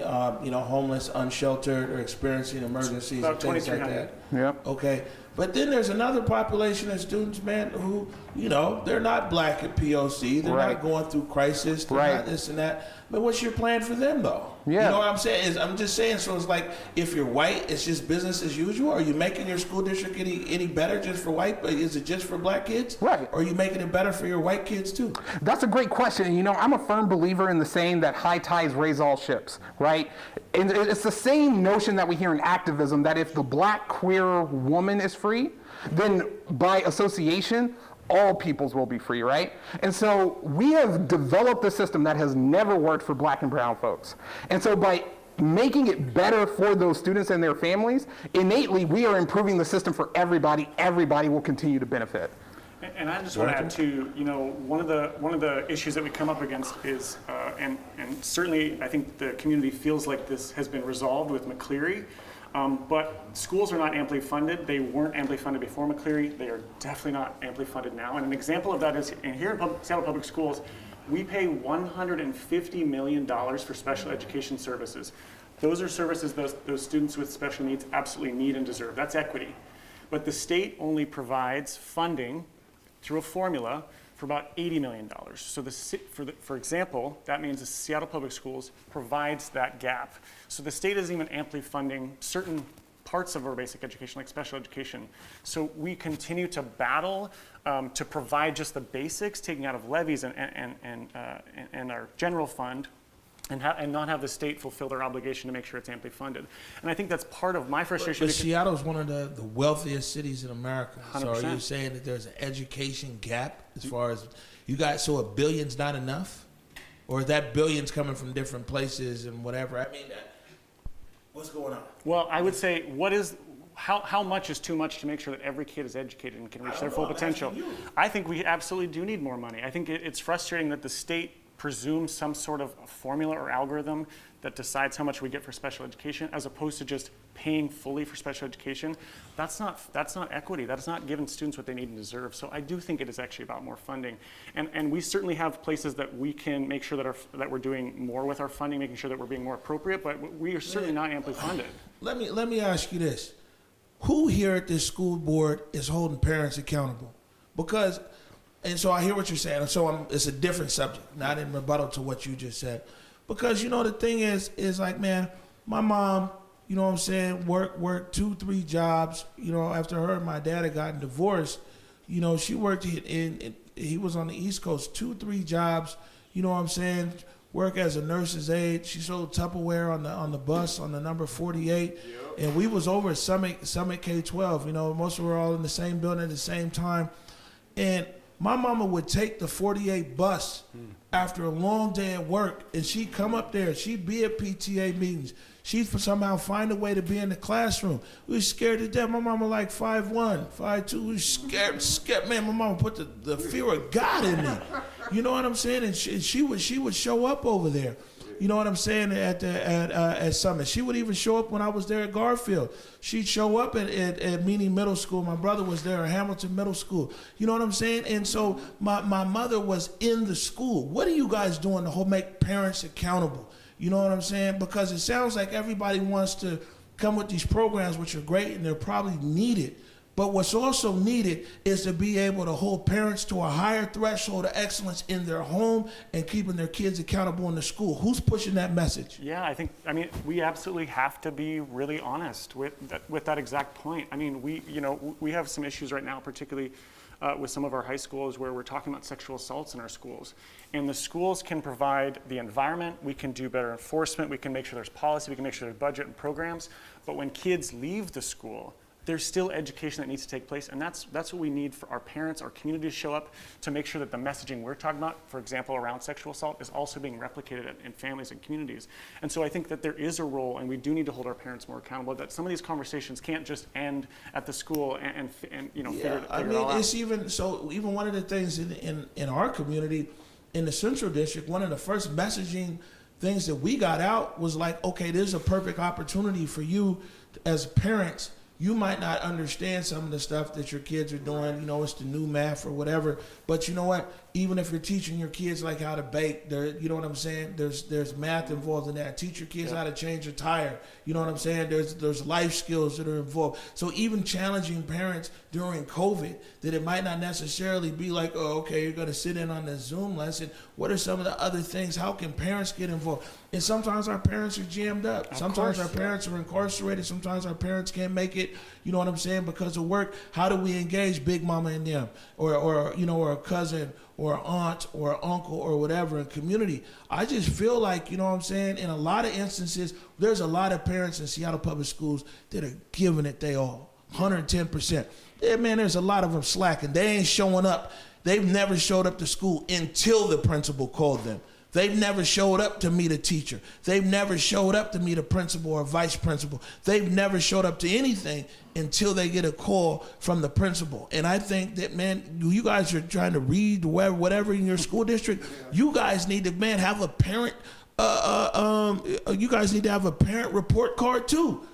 Speaker 1: homeless, unsheltered, or experiencing emergencies and things like that.
Speaker 6: Yep.
Speaker 1: Okay. But then there's another population of students, man, who, they're not black at POC. They're not going through crisis. They're not this and that. But what's your plan for them, though?
Speaker 6: Yeah.
Speaker 1: You know what I'm saying? I'm just saying, so it's like, if you're white, it's just business as usual? Are you making your school district any better just for white? Is it just for black kids?
Speaker 6: Right.
Speaker 1: Or are you making it better for your white kids, too?
Speaker 6: That's a great question. I'm a firm believer in the saying that high tides raise all ships, right? And it's the same notion that we hear in activism, that if the black queer woman is free, then by association, all peoples will be free, right? And so we have developed a system that has never worked for black and brown folks. And so by making it better for those students and their families, innately we are improving the system for everybody. Everybody will continue to benefit.
Speaker 5: And I just want to add too, one of the issues that we come up against is, and certainly I think the community feels like this has been resolved with McCleary, but schools are not amply funded. They weren't amply funded before McCleary. They are definitely not amply funded now. And an example of that is, here in Seattle Public Schools, we pay $150 million for special education services. Those are services those students with special needs absolutely need and deserve. That's equity. But the state only provides funding through a formula for about $80 million. So for example, that means the Seattle Public Schools provides that gap. So the state isn't even amply funding certain parts of our basic education, like special education. So we continue to battle to provide just the basics, taking out of levies and our general fund, and not have the state fulfill their obligation to make sure it's amply funded. And I think that's part of my frustration.
Speaker 1: But Seattle's one of the wealthiest cities in America.
Speaker 5: 100%.
Speaker 1: So are you saying that there's an education gap as far as you guys, so a billion's not enough? Or is that billions coming from different places and whatever? I mean, what's going on?
Speaker 5: Well, I would say how much is too much to make sure that every kid is educated and can reach their full potential? I think we absolutely do need more money. I think it's frustrating that the state presumes some sort of formula or algorithm that decides how much we get for special education, as opposed to just paying fully for special education. That's not equity. That's not giving students what they need and deserve. So I do think it is actually about more funding, and we certainly have places that we can make sure that we're doing more with our funding, making sure that we're being more appropriate. But we are certainly not amply funded.
Speaker 1: Let me ask you this: who here at this school board is holding parents accountable? Because, and so I hear what you're saying. So it's a different subject, not in rebuttal to what you just said. Because, the thing is like, man, my mom, you know what I'm saying, worked 2-3 jobs. After her and my dad had gotten divorced, she worked he was on the East Coast, 2-3 jobs, you know what I'm saying, work as a nurse's aide. She sold Tupperware on the bus on the number 48. Yep. And we was over at Summit K-12. Most of us were all in the same building at the same time. And my mama would take the 48 bus after a long day at work, and she'd come up there. She'd be at PTA meetings. She'd somehow find a way to be in the classroom. We was scared to death. My mama like 5'1", 5'2". We was scared. Man, my mama put the fear of God in me. You know what I'm saying? And she would show up over there. You know what I'm saying, at Summit. She would even show up when I was there at Garfield. She'd show up at Meany Middle School. My brother was there at Hamilton Middle School. You know what I'm saying? And so my mother was in the school. What are you guys doing to make parents accountable? You know what I'm saying? Because it sounds like everybody wants to come with these programs, which are great, and they're probably needed. But what's also needed is to be able to hold parents to a higher threshold of excellence in their home and keeping their kids accountable in the school. Who's pushing that message?
Speaker 5: Yeah, I mean, we absolutely have to be really honest with that exact point. I mean, we have some issues right now, particularly with some of our high schools, where we're talking about sexual assaults in our schools. And the schools can provide the environment, we can do better enforcement, we can make sure there's policy, we can make sure there's budget and programs. But when kids leave the school, there's still education that needs to take place, and that's what we need for our parents, our community to show up to make sure that the messaging we're talking about, for example, around sexual assault, is also being replicated in families and communities. And so I think that there is a role, and we do need to hold our parents more accountable, that some of these conversations can't just end at the school and figure it all out.
Speaker 1: It's even one of the things in our community, in the Central District, one of the first messaging things that we got out was like, okay, there's a perfect opportunity for you as parents. You might not understand some of the stuff that your kids are doing, it's the new math or whatever, but you know what? Even if you're teaching your kids like how to bake, you know what I'm saying? There's math involved in that. Teach your kids how to change a tire. You know what I'm saying? There's life skills that are involved. So even challenging parents during COVID, that it might not necessarily be like, oh, okay, you're going to sit in on this Zoom lesson. What are some of the other things? How can parents get involved? And sometimes our parents are jammed up. Sometimes our parents are incarcerated. Sometimes our parents can't make it, you know what I'm saying, because of work. How do we engage Big Mama and them, or a cousin, or an aunt, or an uncle, or whatever in community? I just feel like, you know what I'm saying, in a lot of instances, there's a lot of parents in Seattle Public Schools that are giving it they all, 110%. Yeah, man, there's a lot of them slacking. They ain't showing up. They've never showed up to school until the principal called them. They've never showed up to meet a teacher. They've never showed up to meet a principal or a vice principal. They've never showed up to anything until they get a call from the principal. And I think that, man, you guys are trying to read whatever in your school district. You guys need to, man, have a parent. You guys need to have a parent report card too.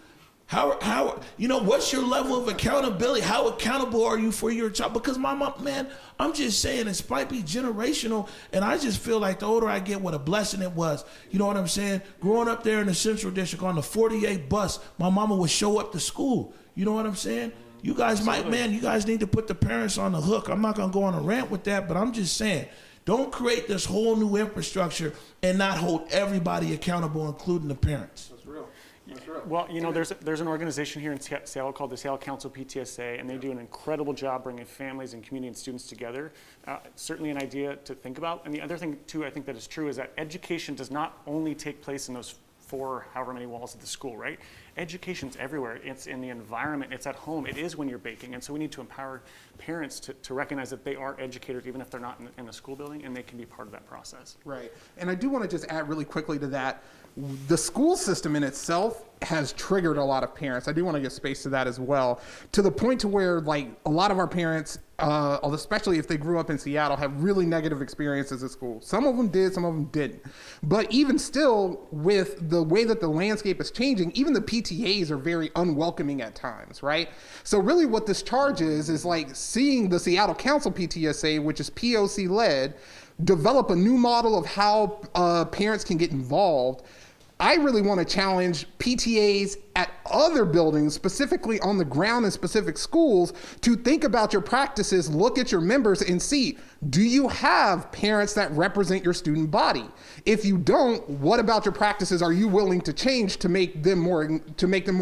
Speaker 1: How what's your level of accountability? How accountable are you for your child? Because my mom, man, I'm just saying, it might be generational, and I just feel like the older I get, what a blessing it was. You know what I'm saying? Growing up there in the Central District on the 48 bus, my mama would show up to school. You know what I'm saying? You guys you guys need to put the parents on the hook. I'm not going to go on a rant with that, but I'm just saying, don't create this whole new infrastructure and not hold everybody accountable, including the parents.
Speaker 5: That's real. Well, there's an organization here in Seattle called the Seattle Council PTSA, and they do an incredible job bringing families and community and students together. Certainly an idea to think about. And the other thing, too, I think that is true is that education does not only take place in those 4, however many walls of the school, right? Education's everywhere. It's in the environment. It's at home. It is when you're baking. And so we need to empower parents to recognize that they are educators, even if they're not in the school building, and they can be part of that process.
Speaker 6: Right. And I do want to just add really quickly to that. The school system in itself has triggered a lot of parents. I do want to give space to that as well, to the point to where like a lot of our parents, especially if they grew up in Seattle, have really negative experiences at school. Some of them did, some of them didn't. But even still, with the way that the landscape is changing, even the PTAs are very unwelcoming at times, right? So really what this charge is like seeing the Seattle Council PTSA, which is POC led, develop a new model of how parents can get involved. I really want to challenge PTAs at other buildings, specifically on the ground in specific schools, to think about your practices, look at your members and see, do you have parents that represent your student body? If you don't, what about your practices are you willing to change to make them more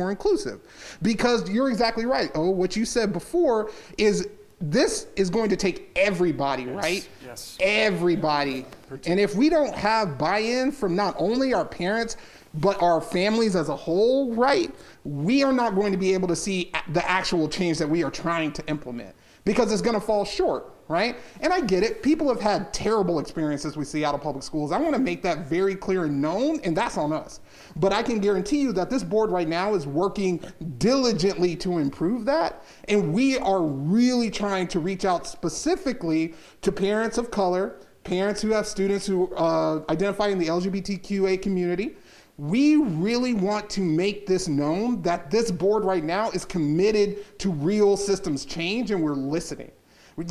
Speaker 6: inclusive? Because you're exactly right. What you said before is this is going to take everybody, right?
Speaker 5: Yes.
Speaker 6: Everybody. And if we don't have buy-in from not only our parents, but our families as a whole, right, we are not going to be able to see the actual change that we are trying to implement, because it's going to fall short, right? And I get it. People have had terrible experiences with Seattle Public Schools. I want to make that very clear and known, and that's on us. But I can guarantee you that this board right now is working diligently to improve that, and we are really trying to reach out specifically to parents of color, parents who have students who identify in the LGBTQA community. We really want to make this known that this board right now is committed to real systems change, and we're listening.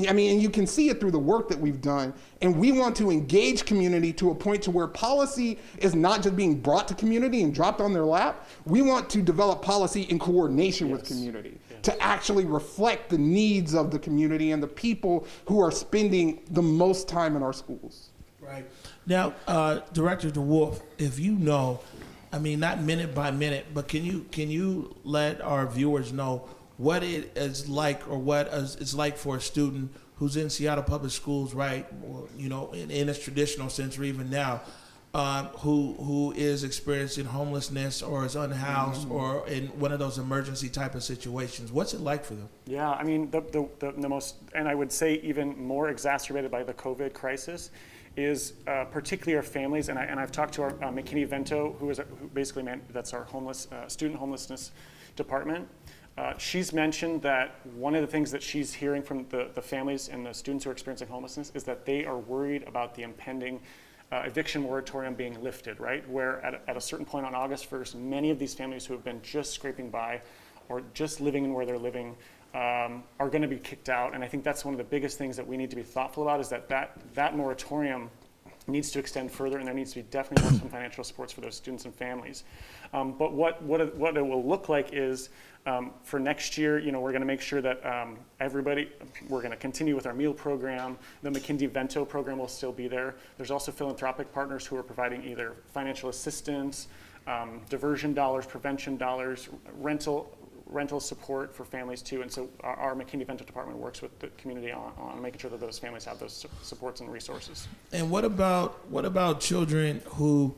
Speaker 6: I mean, and you can see it through the work that we've done, and we want to engage community to a point to where policy is not just being brought to community and dropped on their lap. We want to develop policy in coordination with community to actually reflect the needs of the community and the people who are spending the most time in our schools.
Speaker 1: Right. Now, Director DeWolf, if you know, I mean, not minute by minute, but can you let our viewers know what it is like, or what it's like for a student who's in Seattle Public Schools, right? Or, in its traditional sense, or even now, who is experiencing homelessness or is unhoused or in one of those emergency type of situations. What's it like for them?
Speaker 5: Yeah, I mean, the most, and I would say even more exacerbated by the COVID crisis, is particularly our families, and I've talked to our McKinney Vento, who basically that's our student homelessness department. She's mentioned that one of the things that she's hearing from the families and the students who are experiencing homelessness is that they are worried about the impending eviction moratorium being lifted, right? Where at a certain point on August 1st, many of these families who have been just scraping by or just living in where they're living are going to be kicked out. And I think that's one of the biggest things that we need to be thoughtful about, is that moratorium needs to extend further, and there needs to be definitely some financial supports for those students and families. But what it will look like is, for next year, we're going to make sure that we're going to continue with our meal program. The McKinney Vento program will still be there. There's also philanthropic partners who are providing either financial assistance, diversion dollars, prevention dollars, rental support for families too. And so our McKinney Vento department works with the community on making sure that those families have those supports and resources.
Speaker 1: And what about children who,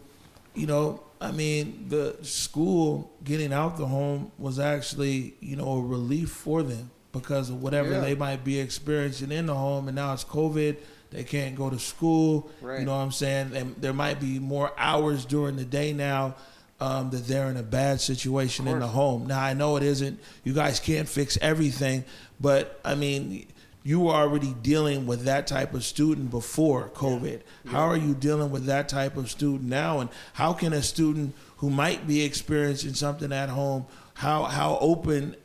Speaker 1: the school getting out the home was actually, a relief for them because of whatever they might be experiencing in the home, and now it's COVID, they can't go to school,
Speaker 6: right.
Speaker 1: You know what I'm saying? And there might be more hours during the day now that they're in a bad situation in the home. Now, I know it isn't, you guys can't fix everything, but I mean, you were already dealing with that type of student before COVID. Yeah. How are you dealing with that type of student now? And how can a student who might be experiencing something at home, how open,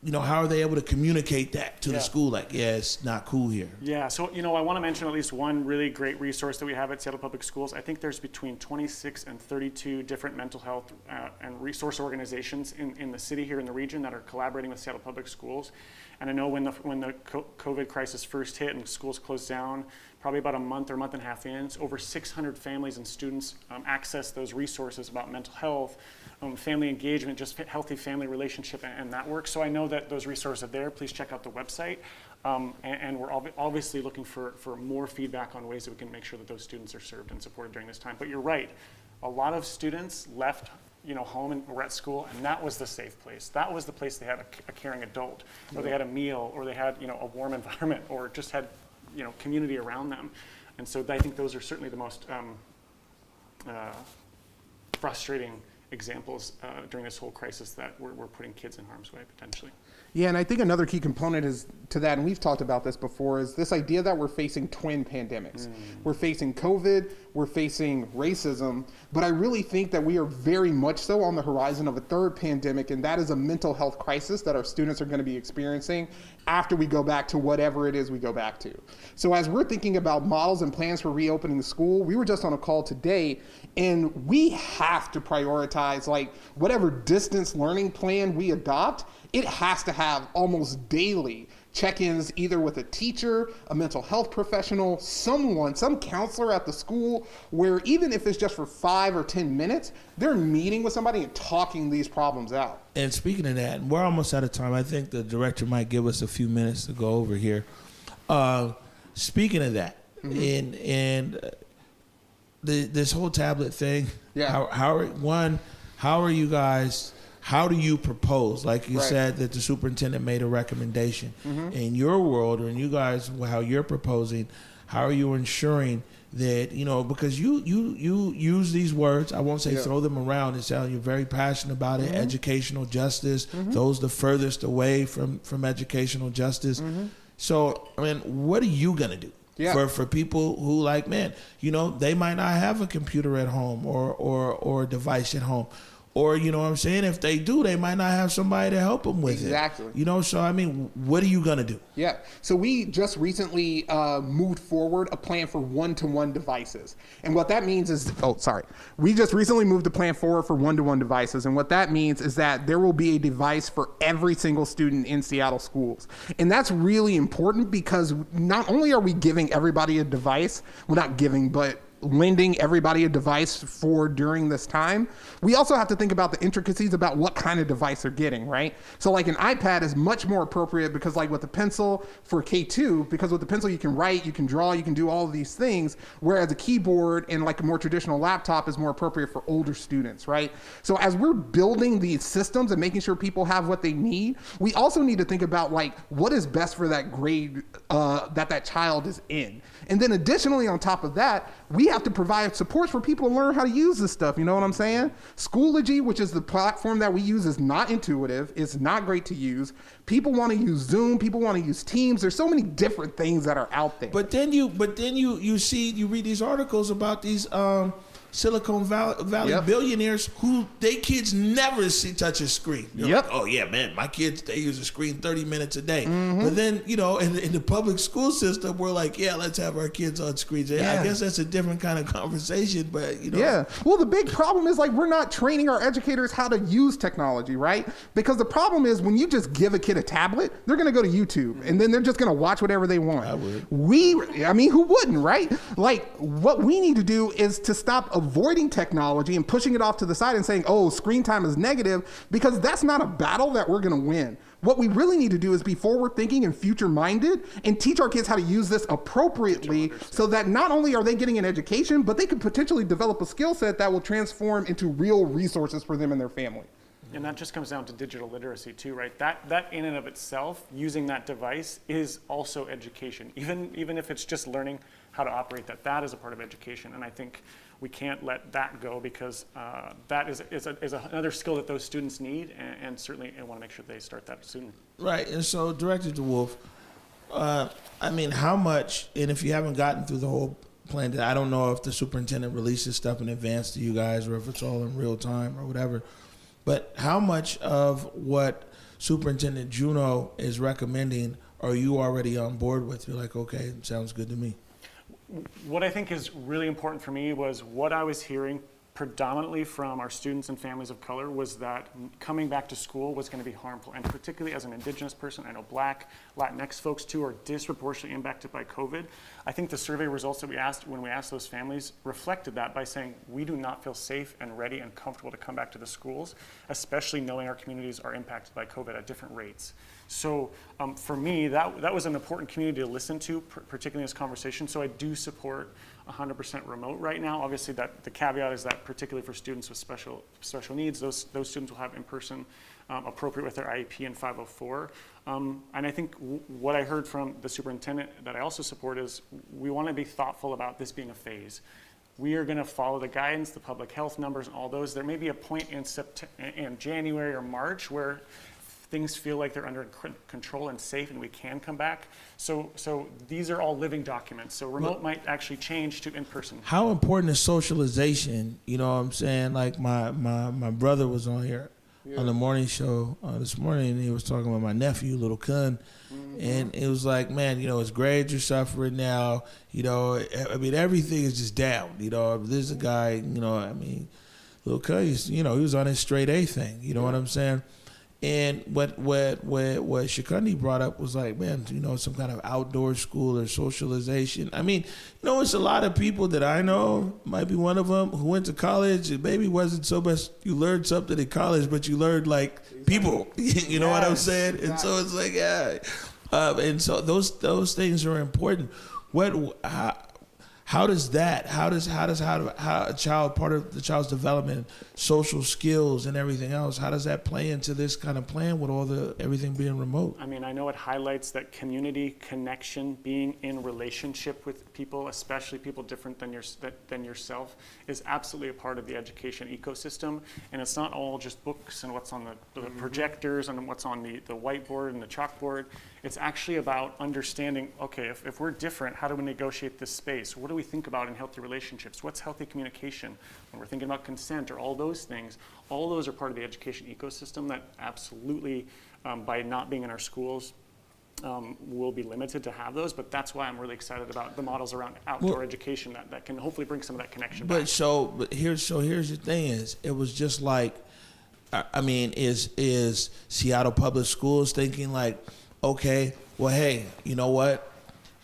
Speaker 1: how are they able to communicate that to the school? Like, it's not cool here.
Speaker 5: Yeah, so, I want to mention at least one really great resource that we have at Seattle Public Schools. I think there's between 26 and 32 different mental health and resource organizations in the city here in the region that are collaborating with Seattle Public Schools. And I know when the COVID crisis first hit and schools closed down, probably about a month or month and a half in. So over 600 families and students access those resources about mental health, family engagement, just healthy family relationship and that work. So I know that those resources are there. Please check out the website. And we're obviously looking for more feedback on ways that we can make sure that those students are served and supported during this time. But you're right, a lot of students left home and were at school, and that was the safe place. That was the place they had a caring adult, or they had a meal, or they had a warm environment, or just had community around them. And so I think those are certainly the most frustrating examples during this whole crisis that we're putting kids in harm's way potentially.
Speaker 6: Yeah, and I think another key component is to that, and we've talked about this before, is this idea that we're facing twin pandemics. We're facing COVID, we're facing racism, but I really think that we are very much so on the horizon of a third pandemic, and that is a mental health crisis that our students are going to be experiencing after we go back to whatever it is we go back to. So as we're thinking about models and plans for reopening the school, we were just on a call today, and we have to prioritize whatever distance learning plan we adopt. It has to have almost daily check-ins either with a teacher, a mental health professional, some counselor at the school, where even if it's just for 5 or 10 minutes, they're meeting with somebody and talking these problems out.
Speaker 1: And speaking of that, we're almost out of time. I think the director might give us a few minutes to go over here. Speaking of that, and this whole tablet thing, how do you propose? Like you said that the superintendent made a recommendation. In your world, or in you guys, how you're proposing, how are you ensuring that, because you use these words, I won't say throw them around, it sounds you're very passionate about it, educational justice, those the furthest away from educational justice. So, what are you going to do? For people who they might not have a computer at home or a device at home. Or, if they do, they might not have somebody to help them with it.
Speaker 6: Exactly.
Speaker 1: So, what are you going to do?
Speaker 6: Yeah. So we just recently moved forward a plan for one-to-one devices. And what that means is, we just recently moved the plan forward for one-to-one devices. And what that means is that there will be a device for every single student in Seattle schools. And that's really important because not only are we giving everybody a device, well, not giving, but lending everybody a device for during this time, we also have to think about the intricacies about what kind of device they're getting, right? So an iPad is much more appropriate because with the pencil for K2, because with the pencil you can write, you can draw, you can do all of these things, whereas a keyboard and a more traditional laptop is more appropriate for older students, right? So as we're building these systems and making sure people have what they need, we also need to think about what is best for that grade that child is in. And then additionally on top of that, we have to provide supports for people to learn how to use this stuff. You know what I'm saying? Schoology, which is the platform that we use, is not intuitive. It's not great to use. People want to use Zoom. People want to use Teams. There's so many different things that are out there.
Speaker 1: But then you read these articles about these Silicon Valley billionaires who they kids never touch a screen. Oh yeah, man, my kids, they use a screen 30 minutes a day. But then, in the public school system, we're let's have our kids on screens. I guess that's a different kind of conversation, but
Speaker 6: Yeah. Well, the big problem is we're not training our educators how to use technology, right? Because the problem is when you just give a kid a tablet, they're going to go to YouTube and then they're just going to watch whatever they want.
Speaker 1: I would.
Speaker 6: Who wouldn't, right? What we need to do is to stop avoiding technology and pushing it off to the side and saying, oh, screen time is negative, because that's not a battle that we're going to win. What we really need to do is be forward thinking and future minded and teach our kids how to use this appropriately so that not only are they getting an education, but they could potentially develop a skill set that will transform into real resources for them and their family.
Speaker 5: And that just comes down to digital literacy too, right? That in and of itself, using that device is also education. Even if it's just learning how to operate that is a part of education. And I think we can't let that go because that is another skill that those students need, and certainly I want to make sure they start that soon.
Speaker 1: Right, and so Director DeWolf, how much, and if you haven't gotten through the whole plan, I don't know if the superintendent releases stuff in advance to you guys or if it's all in real time or whatever, but how much of what Superintendent Juneau is recommending are you already on board with? You're like, okay, sounds good to me.
Speaker 5: What I think is really important for me was what I was hearing predominantly from our students and families of color was that coming back to school was going to be harmful. And particularly as an Indigenous person, I know Black, Latinx folks too are disproportionately impacted by COVID. I think the survey results that we asked when we asked those families reflected that by saying we do not feel safe and ready and comfortable to come back to the schools, especially knowing our communities are impacted by COVID at different rates. So for me, that was an important community to listen to, particularly in this conversation. So I do support 100% remote right now. Obviously, that the caveat is that particularly for students with special needs, those students will have in-person appropriate with their IEP and 504. And I think what I heard from the superintendent that I also support is we want to be thoughtful about this being a phase. We are going to follow the guidance, the public health numbers, and all those. There may be a point in January or March where things feel like they're under control and safe and we can come back. So these are all living documents. So remote might actually change to in-person.
Speaker 1: How important is socialization? You know what I'm saying? Like my brother was on here on the morning show this morning, and he was talking about my nephew, little Kun. And it was like, man, you know, his grades are suffering now. You know, I mean, everything is just down. You know, there's a guy, you know, I mean, little Kun, you know, he was on his straight A thing. You know what I'm saying? And what Shikundi brought up was like, man, you know, some kind of outdoor school or socialization. I mean, you know, it's a lot of people that I know, might be one of them, who went to college. It maybe wasn't so much you learned something in college, but you learned like people. You know what I'm saying? And so it's like, yeah. And so those things are important. How does a child, part of the child's development, social skills and everything else, how does that play into this kind of plan with everything being remote?
Speaker 5: I mean, I know it highlights that community connection, being in relationship with people, especially people different than yourself, is absolutely a part of the education ecosystem. And it's not all just books and what's on the projectors and what's on the whiteboard and the chalkboard. It's actually about understanding, okay, if we're different, how do we negotiate this space? What do we think about in healthy relationships? What's healthy communication? When we're thinking about consent or all those things, all those are part of the education ecosystem that absolutely, by not being in our schools, will be limited to have those. But that's why I'm really excited about the models around outdoor education that can hopefully bring some of that connection back.
Speaker 1: But here's the thing is, it was just like, I mean, is Seattle Public Schools thinking like, okay, well, hey, you know what?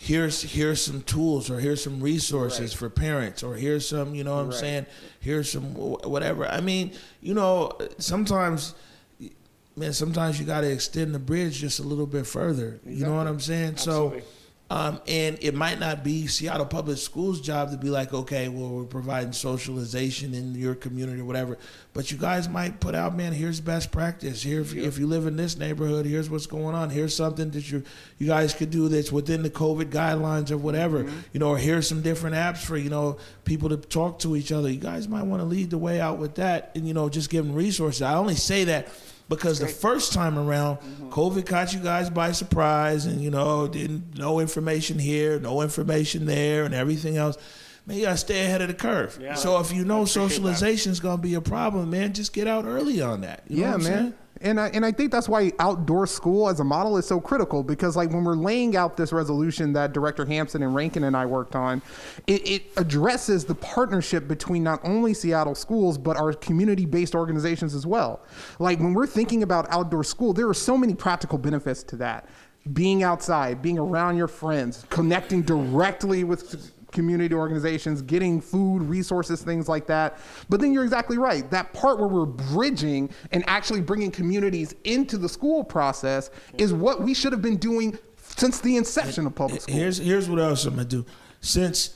Speaker 1: Here's some tools, or here's some resources for parents, or here's some, you know what I'm saying? Here's some whatever. I mean, you know, sometimes you got to extend the bridge just a little bit further. Exactly. You know what I'm saying?
Speaker 5: Absolutely.
Speaker 1: So, and it might not be Seattle Public Schools' job to be like, okay, well, we're providing socialization in your community or whatever. But you guys might put out, man, here's best practice. Here, if you live in this neighborhood, here's what's going on. Here's something that you guys could do that's within the COVID guidelines or whatever. You know, or here's some different apps for, you know, people to talk to each other. You guys might want to lead the way out with that and, you know, just give them resources. I only say that because the first time around, COVID caught you guys by surprise, and you know, no information here, no information there, and everything else. Man, you gotta stay ahead of the curve. Yeah, so if you know socialization is gonna be a problem, man, just get out early on that. You know what I'm saying?
Speaker 6: And I think that's why outdoor school as a model is so critical, because like when we're laying out this resolution that Director Hampson and Rankin and I worked on, it addresses the partnership between not only Seattle schools, but our community-based organizations as well. Like when we're thinking about outdoor school, there are so many practical benefits to that. Being outside, being around your friends, connecting directly with community organizations, getting food, resources, things like that. But then you're exactly right. That part where we're bridging and actually bringing communities into the school process is what we should have been doing since the inception of public school.
Speaker 1: Here's what else I'm gonna do. Since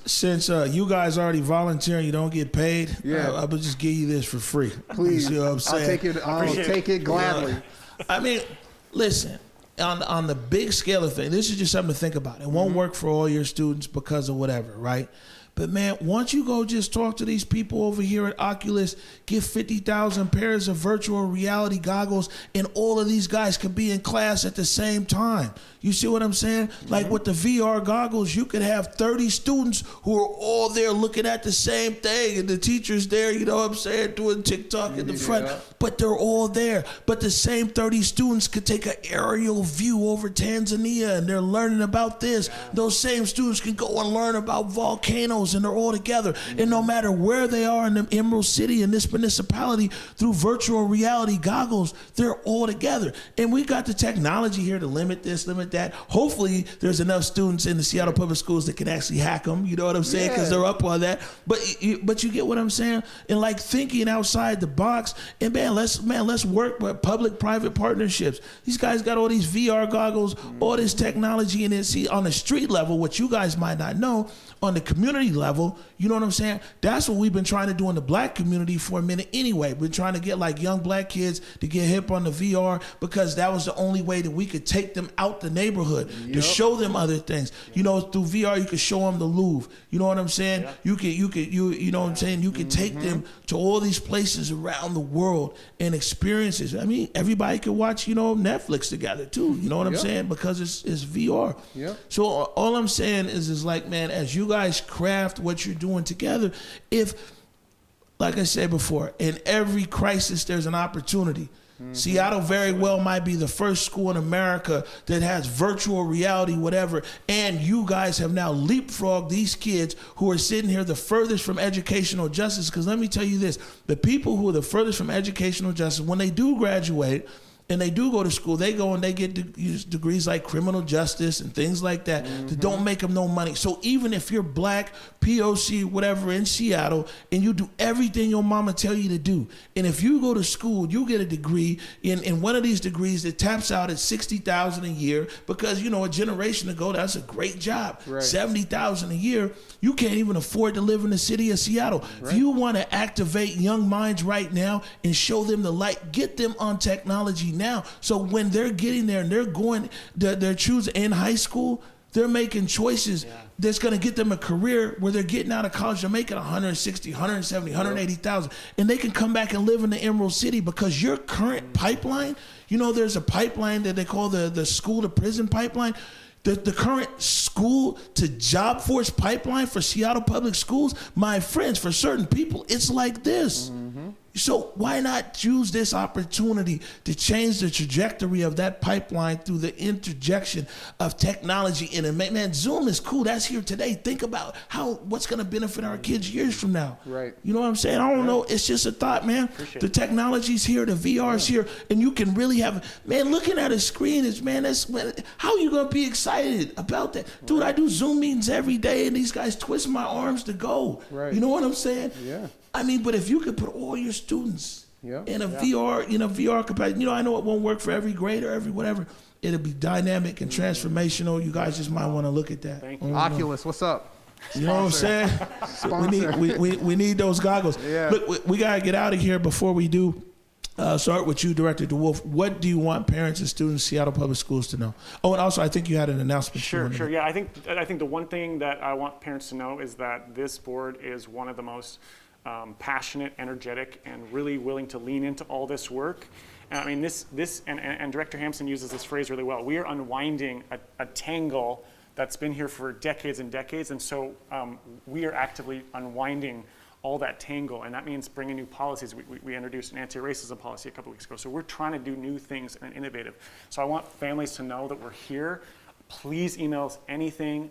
Speaker 1: you guys already volunteering, you don't get paid. I will just give you this for free.
Speaker 6: Please,
Speaker 1: you see what I'm saying?
Speaker 6: I'll take it gladly.
Speaker 1: I mean, listen. On the big scale of things, this is just something to think about. It won't work for all your students because of whatever, right? But man, once you go just talk to these people over here at Oculus, give 50,000 pairs of virtual reality goggles, and all of these guys can be in class at the same time. You see what I'm saying? Like with the VR goggles, you could have 30 students who are all there looking at the same thing, and the teacher's there, you know what I'm saying, doing TikTok in the front, but they're all there. But the same 30 students could take an aerial beautiful view over Tanzania, and they're learning about this. Those same students can go and learn about volcanoes, and they're all together. And no matter where they are in the Emerald City, in this municipality, through virtual reality goggles, they're all together. And we got the technology here to limit this, limit that. Hopefully, there's enough students in the Seattle Public Schools that can actually hack them. You know what I'm saying? Because they're up on that. But you get what I'm saying? And like thinking outside the box. And let's work with public-private partnerships. These guys got all these VR goggles, all this technology, and then see on the street level, what you guys might not know, on the community level, you know what I'm saying? That's what we've been trying to do in the black community for a minute anyway. We're trying to get like young black kids to get hip on the VR because that was the only way that we could take them out the neighborhood to show them other things. You know, through VR, you could show them the Louvre. You know what I'm saying? You know what I'm saying? You could take them to all these places around the world and experiences. I mean, everybody could watch, you know, Netflix together too. You know what I'm saying? Because it's VR. So all I'm saying is like, man, as you guys craft what you're doing together, if, like I said before, in every crisis there's an opportunity. Seattle very well might be the first school in America that has virtual reality, whatever, and you guys have now leapfrogged these kids who are sitting here the furthest from educational justice. Because let me tell you this, the people who are the furthest from educational justice, when they do graduate, and they do go to school, they go and they get degrees like criminal justice and things like that that don't make them no money. So even if you're black, POC, whatever, in Seattle, and you do everything your mama tell you to do, and if you go to school, you get a degree in one of these degrees that taps out at $60,000 a year, because, you know, a generation ago, that's a great job. Right. $70,000 a year, you can't even afford to live in the city of Seattle. Right. If you want to activate young minds right now and show them the light, get them on technology now. So when they're getting there and they're going, they're choosing in high school, they're making choices that's going to get them a career where they're getting out of college, they're making 160, 170, 180,000, and they can come back and live in the Emerald City, because your current pipeline, you know, there's a pipeline that they call the school to prison pipeline. The current school to job force pipeline for Seattle Public Schools, my friends, for certain people, it's like this. So why not use this opportunity to change the trajectory of that pipeline through the interjection of technology in it? Man, Zoom is cool. That's here today. Think about what's going to benefit our kids years from now. Right. You know what I'm saying? I don't know. It's just a thought, man. The technology's here. The VR's here. And you can really have, man, looking at a screen is, man, how are you going to be excited about that? Dude, I do Zoom meetings every day, and these guys twist my arms to go. Right. You know what I'm saying? Yeah. I mean, but if you could put all your students in a VR capacity, you know, I know it won't work for every grade or every whatever. It'll be dynamic and transformational. You guys just might want to look at that.
Speaker 6: Thank you. Oculus, what's up?
Speaker 1: You know what I'm saying? So we need those goggles. Yeah. Look, we got to get out of here. Before we do, start with you, Director DeWolf. What do you want parents and students of Seattle Public Schools to know? Oh, and also, I think you had an announcement.
Speaker 5: Sure. Yeah, I think the one thing that I want parents to know is that this board is one of the most passionate, energetic, and really willing to lean into all this work. And I mean, this and Director Hampson uses this phrase really well. We are unwinding a tangle that's been here for decades and decades, and so we are actively unwinding all that tangle, and that means bringing new policies. We introduced an anti-racism policy a couple weeks ago, so we're trying to do new things and innovative. So I want families to know that we're here. Please email us anything,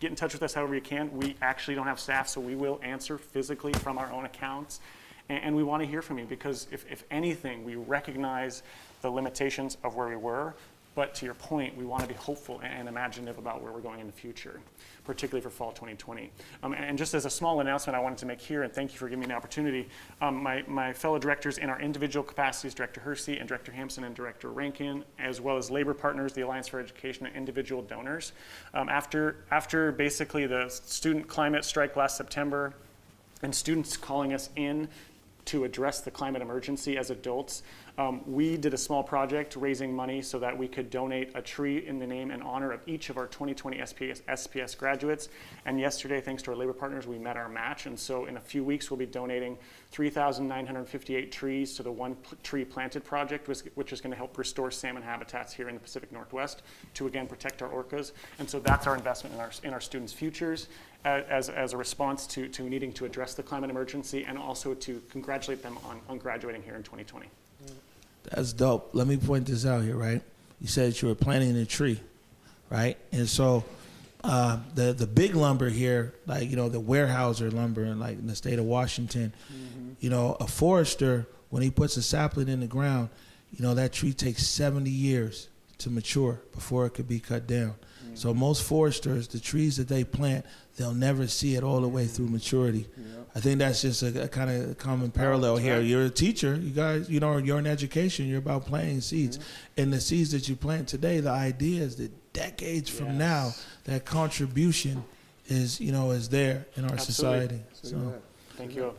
Speaker 5: get in touch with us however you can. We actually don't have staff, so we will answer physically from our own accounts. And we want to hear from you, because if anything, we recognize the limitations of where we were, but to your point, we want to be hopeful and imaginative about where we're going in the future, particularly for fall 2020. And just as a small announcement I wanted to make here, and thank you for giving me an opportunity, my fellow directors in our individual capacities, Director Hersey and Director Hampson and Director Rankin, as well as labor partners, the Alliance for Education, and individual donors. After basically the student climate strike last September, and students calling us in to address the climate emergency as adults, we did a small project raising money so that we could donate a tree in the name and honor of each of our 2020 SPS graduates. And yesterday, thanks to our labor partners, we met our match. And so in a few weeks, we'll be donating 3,958 trees to the One Tree Planted project, which is going to help restore salmon habitats here in the Pacific Northwest to, again, protect our orcas. And so that's our investment in our students' futures as a response to needing to address the climate emergency, and also to congratulate them on graduating here in 2020.
Speaker 1: That's dope. Let me point this out here, right? You said you were planting a tree, right? And so the big lumber here, like, the Weyerhaeuser lumber in the state of Washington, a forester, when he puts a sapling in the ground, that tree takes 70 years to mature before it could be cut down. So most foresters, the trees that they plant, they'll never see it all the way through maturity. I think that's just a kind of common parallel here. Right. You're a teacher. You guys, you're in education. You're about planting seeds. And the seeds that you plant today, the idea is that decades from now, that contribution is, is there in our society. So,
Speaker 5: thank you.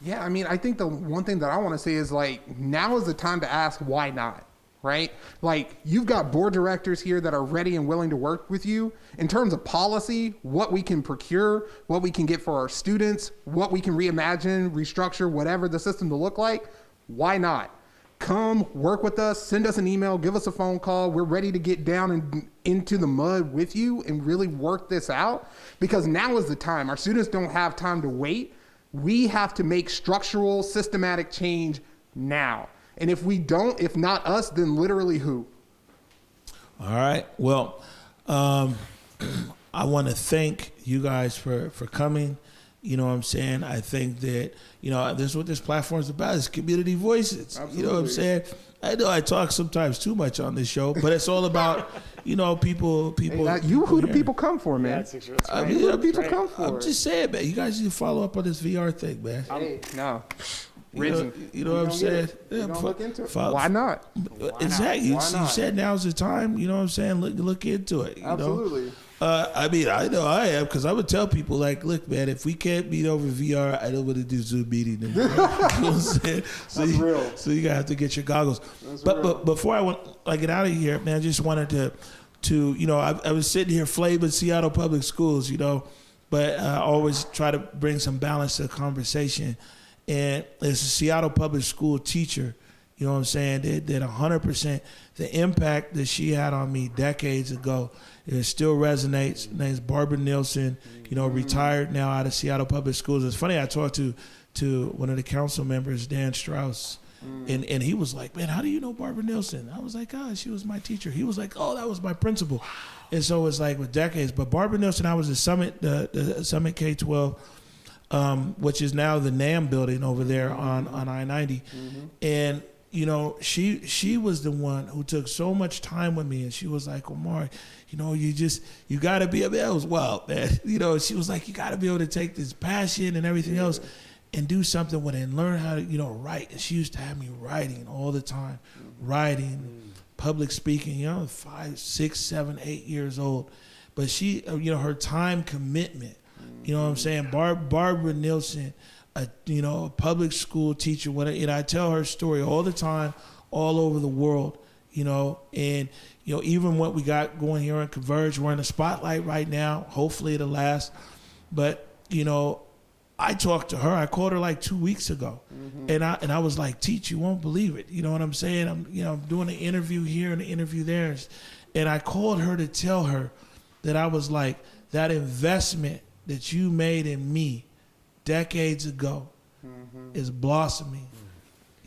Speaker 6: Yeah, I mean, I think the one thing that I want to say is, like, now is the time to ask why not, right? Like, you've got board directors here that are ready and willing to work with you in terms of policy, what we can procure, what we can get for our students, what we can reimagine, restructure, whatever the system to look like. Why not? Come work with us, send us an email, give us a phone call. We're ready to get down and into the mud with you and really work this out, because now is the time. Our students don't have time to wait. We have to make structural, systematic change now. And if we don't, if not us, then literally who?
Speaker 1: All right. Well, I want to thank you guys for coming. You know what I'm saying? I think that, this is what this platform is about. It's community voices. Absolutely. You know what I'm saying? I know I talk sometimes too much on this show, but it's all about, people. Hey,
Speaker 6: who do people come for, man?
Speaker 5: That's
Speaker 6: right. I mean, who do people come for?
Speaker 1: I'm just saying, man. You guys need to follow up on this VR thing, man.
Speaker 6: No.
Speaker 1: You know what I'm saying?
Speaker 6: Yeah, look into it. Why not?
Speaker 1: Exactly. You said now's the time. You know what I'm saying? Look into it.
Speaker 6: Absolutely.
Speaker 1: I know I am, because I would tell people, like, look, man, if we can't meet over VR, I don't want to do Zoom meeting anymore. You know what I'm saying?
Speaker 6: That's real.
Speaker 1: So you gotta have to get your goggles. But before I get out of here, man, I just wanted to I was sitting here flaming Seattle Public Schools, but I always try to bring some balance to the conversation. And as a Seattle Public School teacher, you know what I'm saying, that 100% the impact that she had on me decades ago, it still resonates. Her name's Barbara Nielsen, retired now out of Seattle Public Schools. It's funny, I talked to one of the council members, Dan Strauss, and he was like, man, how do you know Barbara Nielsen? I was like, she was my teacher. He was like, that was my principal. And so it's like with decades. But Barbara Nielsen, I was at Summit, the Summit K-12, which is now the NAM building over there on I-90. And, she was the one who took so much time with me, and she was like, Omar, you got to be, that was wild, man. She was like, you got to be able to take this passion and everything else and do something with it and learn how to, write. And she used to have me writing all the time, writing, public speaking, 5, 6, 7, 8 years old. But she, her time commitment, you know what I'm saying? Barbara Nielsen, a public school teacher. I tell her story all the time, all over the world, and even what we got going here on Converge, we're in the spotlight right now. Hopefully it'll last. But I talked to her. I called her like 2 weeks ago, and I was like, "Teach, you won't believe it." You know what I'm saying? I'm doing an interview here and an interview there, and I called her to tell her that I was like, that investment that you made in me decades ago is blossoming,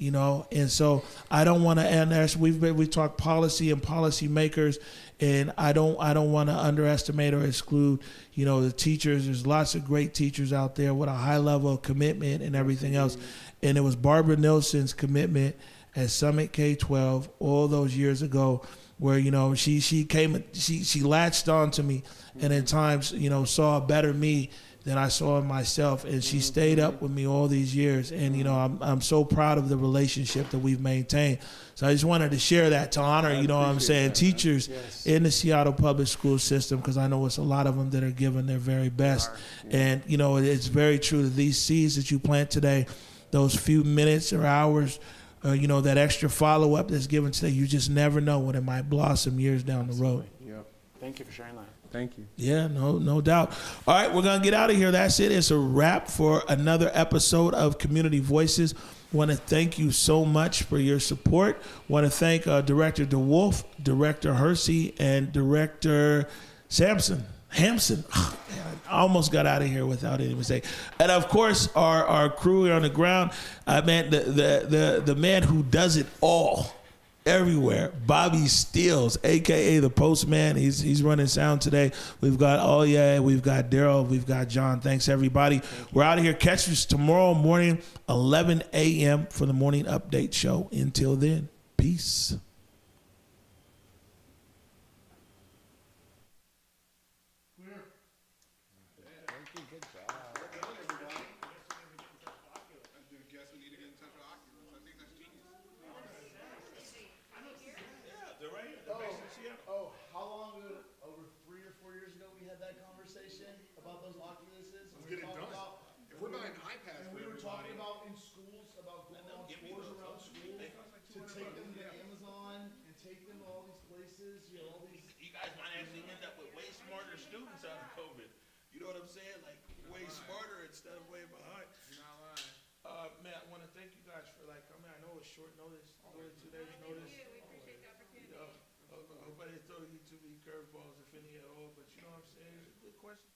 Speaker 1: and so I don't want to, and we talk policy and policy makers, and I don't want to underestimate or exclude, the teachers. There's lots of great teachers out there with a high level of commitment and everything else, and it was Barbara Nielsen's commitment at Summit K-12 all those years ago, where she latched on to me, and at times saw a better me than I saw in myself, and she stayed up with me all these years, and I'm so proud of the relationship that we've maintained. So I just wanted to share that to honor, what I'm saying, teachers in the Seattle public school system, because I know it's a lot of them that are giving their very best. And it's very true that these seeds that you plant today, those few minutes or hours, that extra follow-up that's given today, you just never know when it might blossom years down the road.
Speaker 5: Thank you for sharing that.
Speaker 6: Thank you.
Speaker 1: Yeah, no doubt. All right, we're going to get out of here. That's it. It's a wrap for another episode of Community Voices. Want to thank you so much for your support. Want to thank Director DeWolf, Director Hersey, and Director Hampson. Hampson. Oh, man, I almost got out of here without any mistake. And of course, our crew here on the ground. Man, the man who does it all, everywhere. Bobby Steels, aka the Postman. He's running sound today. We've got we've got Daryl, we've got John. Thanks everybody. We're out of here. Catch us tomorrow morning, 11 a.m. for the morning update show. Until then, peace. You know what I'm saying? Like way smarter instead of way behind. You're not lying. Man, I want to thank you guys for coming. I know it's short notice, only 2 days notice. We appreciate the opportunity. I hope I didn't throw you too many curveballs, if any at all. But you know what I'm saying? It's a good question.